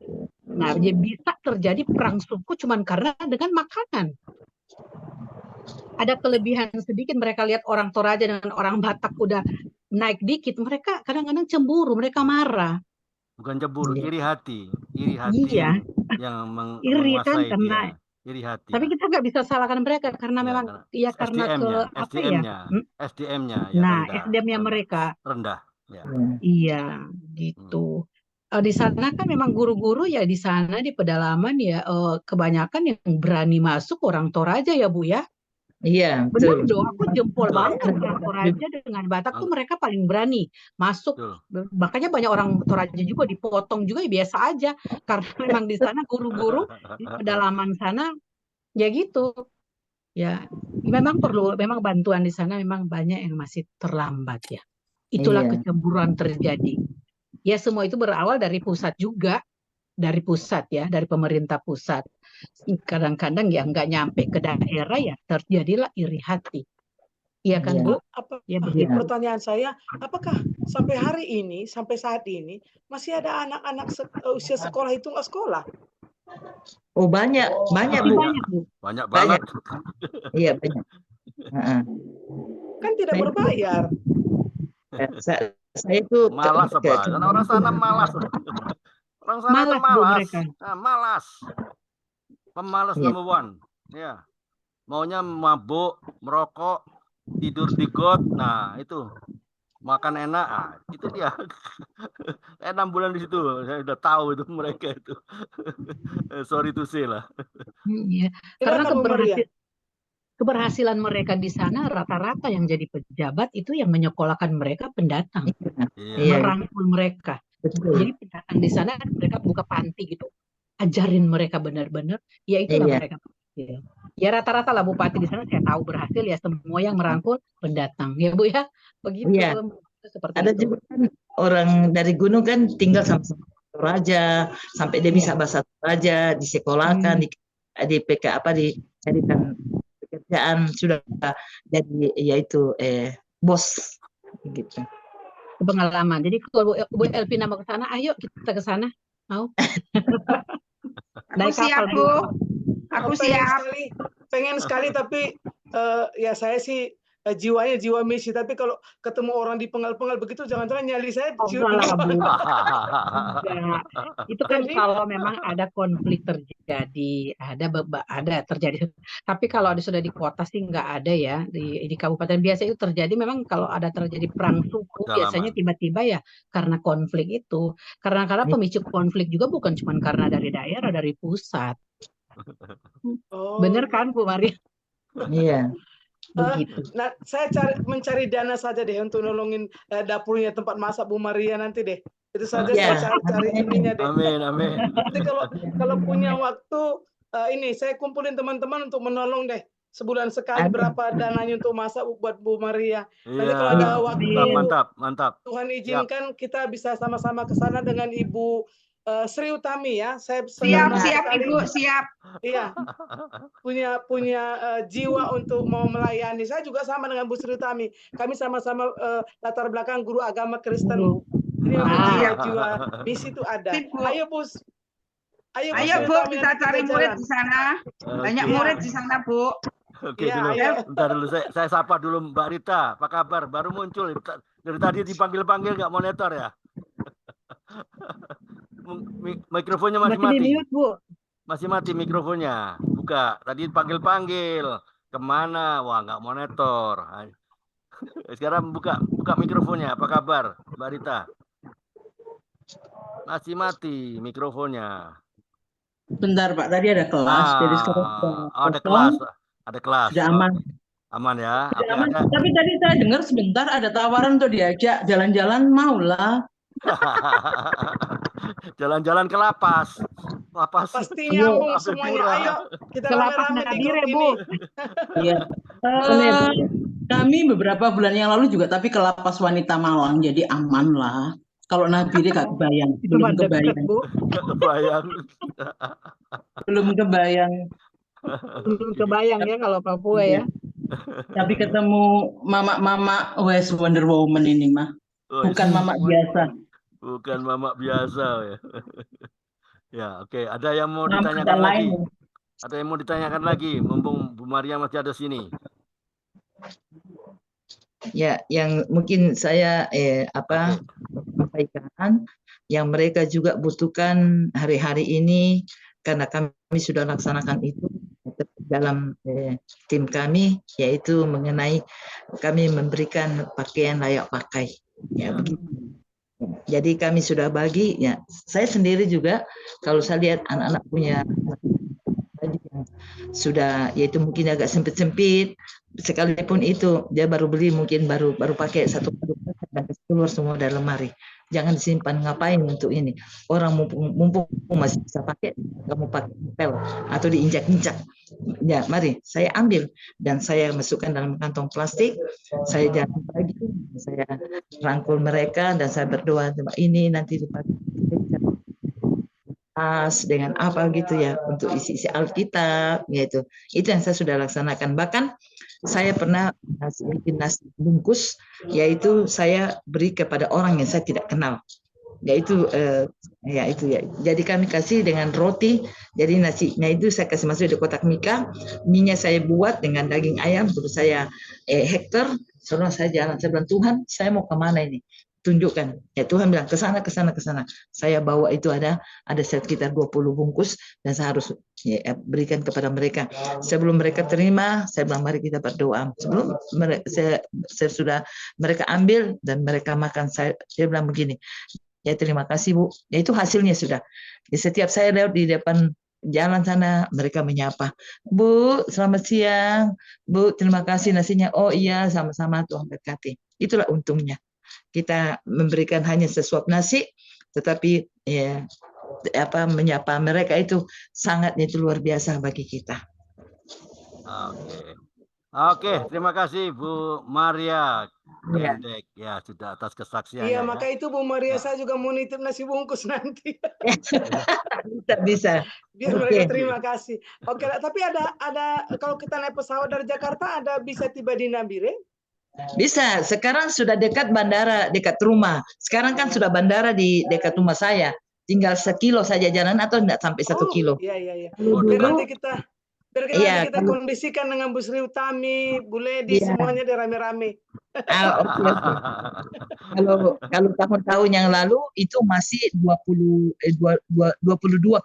bisa terjadi perang suku cuman karena dengan makanan. Ada kelebihan sedikit, mereka lihat orang Toraja dengan orang Batak udah naik dikit, mereka kadang-kadang cemburu, mereka marah. Bukan cemburu, iri hati Iya. yang iri kan, menguasai karena dia. Iri hati. Tapi kita nggak bisa salahkan mereka karena memang karena SDM-nya nah, SDM-nya mereka rendah. Ya. Iya, gitu. Di sana kan memang guru-guru ya di sana di pedalaman ya kebanyakan yang berani masuk orang Toraja ya, Bu ya. Iya, benar dong, aku jempol banget orang Toraja dengan Batak tuh mereka paling berani masuk. Makanya banyak orang Toraja juga dipotong juga ya biasa aja, karena memang di sana guru-guru di pedalaman sana ya gitu. Ya, memang bantuan di sana memang banyak yang masih terlambat ya. Itulah kecemburuan terjadi. Ya semua itu berawal dari pusat juga. Dari pusat ya, dari pemerintah pusat. Kadang-kadang ya nggak nyampe ke daerah ya terjadilah iri hati. Iya kan, Bu? Pertanyaan saya, apakah sampai hari ini, sampai saat ini masih ada anak-anak usia sekolah itu nggak sekolah? Oh banyak Bu. Banyak banget. Iya banyak. Kan tidak berbayar. Saya itu malas apa? Karena orang sana malas. Orang sana malas, itu malas. Malas. Pemalas number one. Ya. Maunya mabuk, merokok, tidur di got. Nah, itu. Makan enak. Itu dia. 6 bulan di situ. Saya udah tahu itu mereka itu. Sorry to say lah. Iya. Karena keberhasilan mereka di sana rata-rata yang jadi pejabat itu yang menyekolahkan mereka pendatang. Merangkul mereka. Jadi pendatang di sana mereka buka panti gitu, ajarin mereka benar-benar, ya itulah mereka berhasil. Ya rata-rata lah bupati di sana saya tahu berhasil ya, semua yang merangkul pendatang ya Bu ya, begitu. Iya. Seperti Ada itu. juga kan orang dari gunung kan tinggal sama Toraja sampai dia bisa bahasa Toraja, disekolahkan, di PK apa dicarikan pekerjaan, sudah jadi yaitu bos gitu. Pengalaman. Jadi kalau Bu Elvina mau ke sana, ayo kita ke sana. Mau? Aku siap, Bu. Aku siap. Pengen sekali tapi ya saya sih jiwanya jiwa misi, tapi kalau ketemu orang di penggal-penggal begitu jangan-jangan nyali saya itu kan kalau memang ada konflik terjadi, ada terjadi. Tapi kalau sudah di kota sih nggak ada ya, di kabupaten biasa itu terjadi. Memang kalau ada terjadi perang suku biasanya tiba-tiba ya karena konflik itu, karena pemicu konflik juga bukan cuma karena dari daerah, dari pusat. Bener kan Bu Maria? Iya. Nah, saya mencari dana saja deh untuk nolongin dapurnya, tempat masak Bu Maria nanti deh. Itu saja saya cari ininya deh. Amin, amin. Nanti kalau punya waktu ini saya kumpulin teman-teman untuk menolong deh. Sebulan sekali berapa dananya untuk masak buat Bu Maria. Nanti kalau ada waktu, mantap. Tuhan izinkan kita bisa sama-sama ke sana dengan Ibu Sri Utami ya. Saya siap Ibu, siap. Iya. Punya jiwa untuk mau melayani. Saya juga sama dengan Bu Sri Utami. Kami sama-sama latar belakang guru agama Kristen, Bu. Jadi memang jiwa misi itu ada. Ayo Bu. Ayo Bu, kita cari murid di sana. Banyak murid di sana, Bu. Oke, bentar dulu saya sapa dulu Mbak Rita. Apa kabar? Baru muncul. Dari tadi dipanggil-panggil nggak monitor ya? Mikrofonnya masih mati. Di-mute, Bu. Masih mati mikrofonnya. Buka. Tadi panggil-panggil. Kemana? Wah, nggak monitor. Sekarang buka mikrofonnya. Apa kabar, Mbak Rita? Masih mati mikrofonnya. Bentar Pak, tadi ada kelas. Jadi sekarang ada kelas. Sudah aman. Aman ya. Aman. Tapi tadi saya dengar sebentar ada tawaran untuk diajak jalan-jalan, maulah. Jalan-jalan ke lapas. Pasti nyambung semuanya. Ayo kita rame-rame di grup ini. Iya. Kami beberapa bulan yang lalu juga tapi ke lapas wanita Malang, jadi aman lah. Kalau Nabi dia gak kebayang, belum kebayang ya kalau Papua ya. Tapi ketemu mama West Wonder Woman ini mah, bukan mama biasa. Bukan mama biasa ya. Ya, oke. Ada yang mau ditanyakan lagi? Ada yang mau ditanyakan lagi? Mumpung Bu Maria masih ada sini. Ya, yang mungkin saya sampaikan, yang mereka juga butuhkan hari-hari ini, karena kami sudah laksanakan itu dalam tim kami, yaitu mengenai kami memberikan pakaian layak pakai. Ya, begitu. Jadi kami sudah bagi, ya saya sendiri juga kalau saya lihat anak-anak punya sudah, yaitu mungkin agak sempit-sempit, sekalipun itu dia baru beli mungkin baru pakai satu dan keluar semua dari lemari. Jangan disimpan, ngapain untuk ini? Orang mumpung masih bisa pakai, kamu pakai pel atau diinjak-injak. Ya, mari saya ambil dan saya masukkan dalam kantong plastik. Saya jangan bagi, saya rangkul mereka dan saya berdoa ini nanti dipakai dengan apa gitu ya, untuk isi Alkitab gitu. Itu yang saya sudah laksanakan. Bahkan saya pernah bikin nasi bungkus, yaitu saya beri kepada orang yang saya tidak kenal, yaitu ya. Jadi kami kasih dengan roti, jadi nasinya itu saya kasih masuk di kotak mika, minyak saya buat dengan daging ayam, terus saya hektar, setelah saya jalan, saya bilang Tuhan, saya mau kemana ini? Tunjukkan. Ya Tuhan bilang ke sana. Saya bawa itu ada sekitar 20 bungkus dan saya harus berikan kepada mereka. Sebelum mereka terima, saya bilang mari kita berdoa. Sebelum saya sudah mereka ambil dan mereka makan, saya bilang begini, ya terima kasih Bu. Ya itu hasilnya sudah. Ya, setiap saya lewat di depan jalan sana, mereka menyapa, Bu, selamat siang, Bu, terima kasih nasinya. Oh iya, sama-sama, Tuhan berkati. Itulah untungnya. Kita memberikan hanya sesuap nasi, tetapi ya menyapa mereka itu sangatnya itu luar biasa bagi kita. Oke, terima kasih Bu Maria Kendek ya sudah atas kesaksiannya. Iya, maka itu Bu Maria saya juga mau nitip nasi bungkus nanti. Bisa. Biar mereka terima kasih. Oke, tapi ada kalau kita naik pesawat dari Jakarta bisa tiba di Nabire? Bisa. Sekarang sudah dekat bandara, dekat rumah. Sekarang kan sudah bandara di dekat rumah saya. Tinggal 1 kilo saja jalan atau enggak sampai 1 kilo. Iya. Biar nanti kita kondisikan dengan Bu Sri Utami, Bu Ledi, semuanya rame-rame. Kalau tahun-tahun yang lalu itu masih 22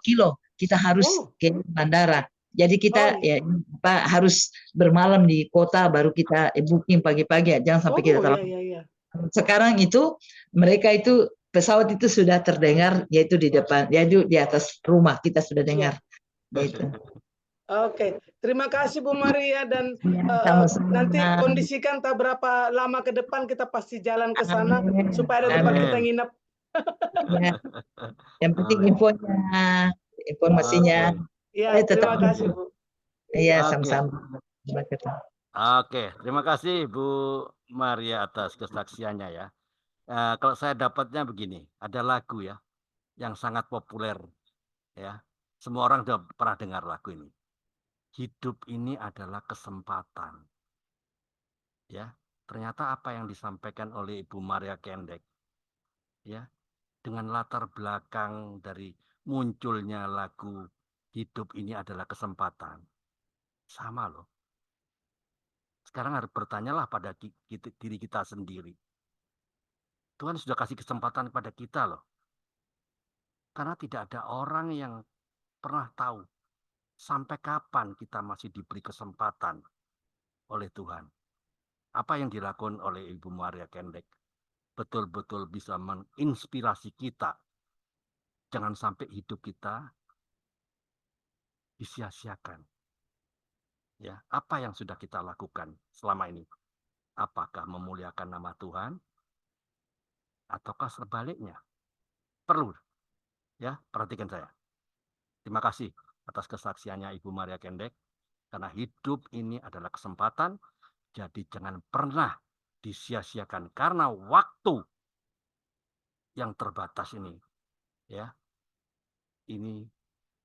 kilo kita harus ke bandara. Jadi kita harus bermalam di kota baru kita booking pagi-pagi, jangan sampai kita terlambat. Sekarang itu mereka itu pesawat itu sudah terdengar yaitu di depan, yaitu di atas rumah kita sudah dengar. Gitu. Oke, terima kasih Bu Maria dan nanti kondisikan tak berapa lama ke depan kita pasti jalan ke sana supaya ada tempat kita nginep. Yang penting informasinya. Ya, terima kasih Bu. Iya, sama-sama. Oke, terima kasih Bu Maria atas kesaksiannya ya. Kalau saya dapatnya begini, ada lagu ya yang sangat populer ya. Semua orang sudah pernah dengar lagu ini. Hidup ini adalah kesempatan. Ya, ternyata apa yang disampaikan oleh Ibu Maria Kendek ya, dengan latar belakang dari munculnya lagu hidup ini adalah kesempatan. Sama loh. Sekarang harus bertanyalah pada diri kita sendiri. Tuhan sudah kasih kesempatan kepada kita loh. Karena tidak ada orang yang pernah tahu sampai kapan kita masih diberi kesempatan oleh Tuhan. Apa yang dilakukan oleh Ibu Maria Kendek betul-betul bisa menginspirasi kita. Jangan sampai hidup kita disia-siakan. Ya, apa yang sudah kita lakukan selama ini? Apakah memuliakan nama Tuhan? Ataukah sebaliknya? Perlu ya, perhatikan saya. Terima kasih atas kesaksiannya Ibu Maria Kendek, karena hidup ini adalah kesempatan, jadi jangan pernah disia-siakan karena waktu yang terbatas ini ya. Ini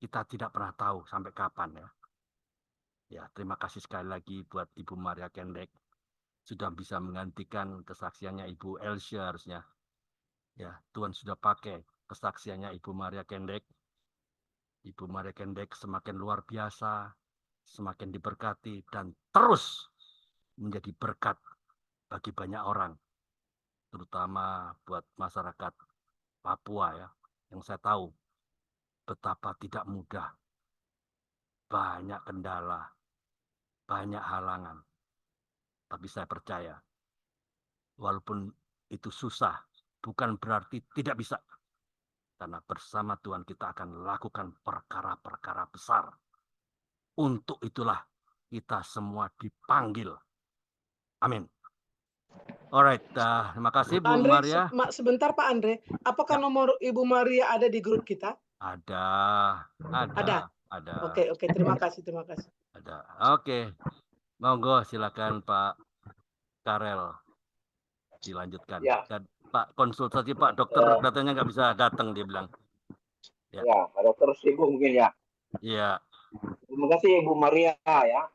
kita tidak pernah tahu sampai kapan ya. Ya, terima kasih sekali lagi buat Ibu Maria Kendek sudah bisa menggantikan kesaksiannya Ibu Elsia harusnya. Ya, Tuhan sudah pakai kesaksiannya Ibu Maria Kendek. Ibu Maria Kendek semakin luar biasa, semakin diberkati dan terus menjadi berkat bagi banyak orang, terutama buat masyarakat Papua ya, yang saya tahu betapa tidak mudah, banyak kendala, banyak halangan. Tapi saya percaya, walaupun itu susah, bukan berarti tidak bisa. Karena bersama Tuhan kita akan lakukan perkara-perkara besar. Untuk itulah kita semua dipanggil. Amin. Alright, terima kasih Bu Andre, Maria. Sebentar Pak Andre, apakah nomor Ibu Maria ada di grup kita? Ada. Oke, terima kasih. Ada. Oke. Monggo silakan Pak Karel dilanjutkan. Ya. Dan Pak konsultasi Pak dokter katanya nggak bisa datang dia bilang. Ya, Pak dokter sibuk mungkin ya. Iya. Terima kasih Ibu Maria ya.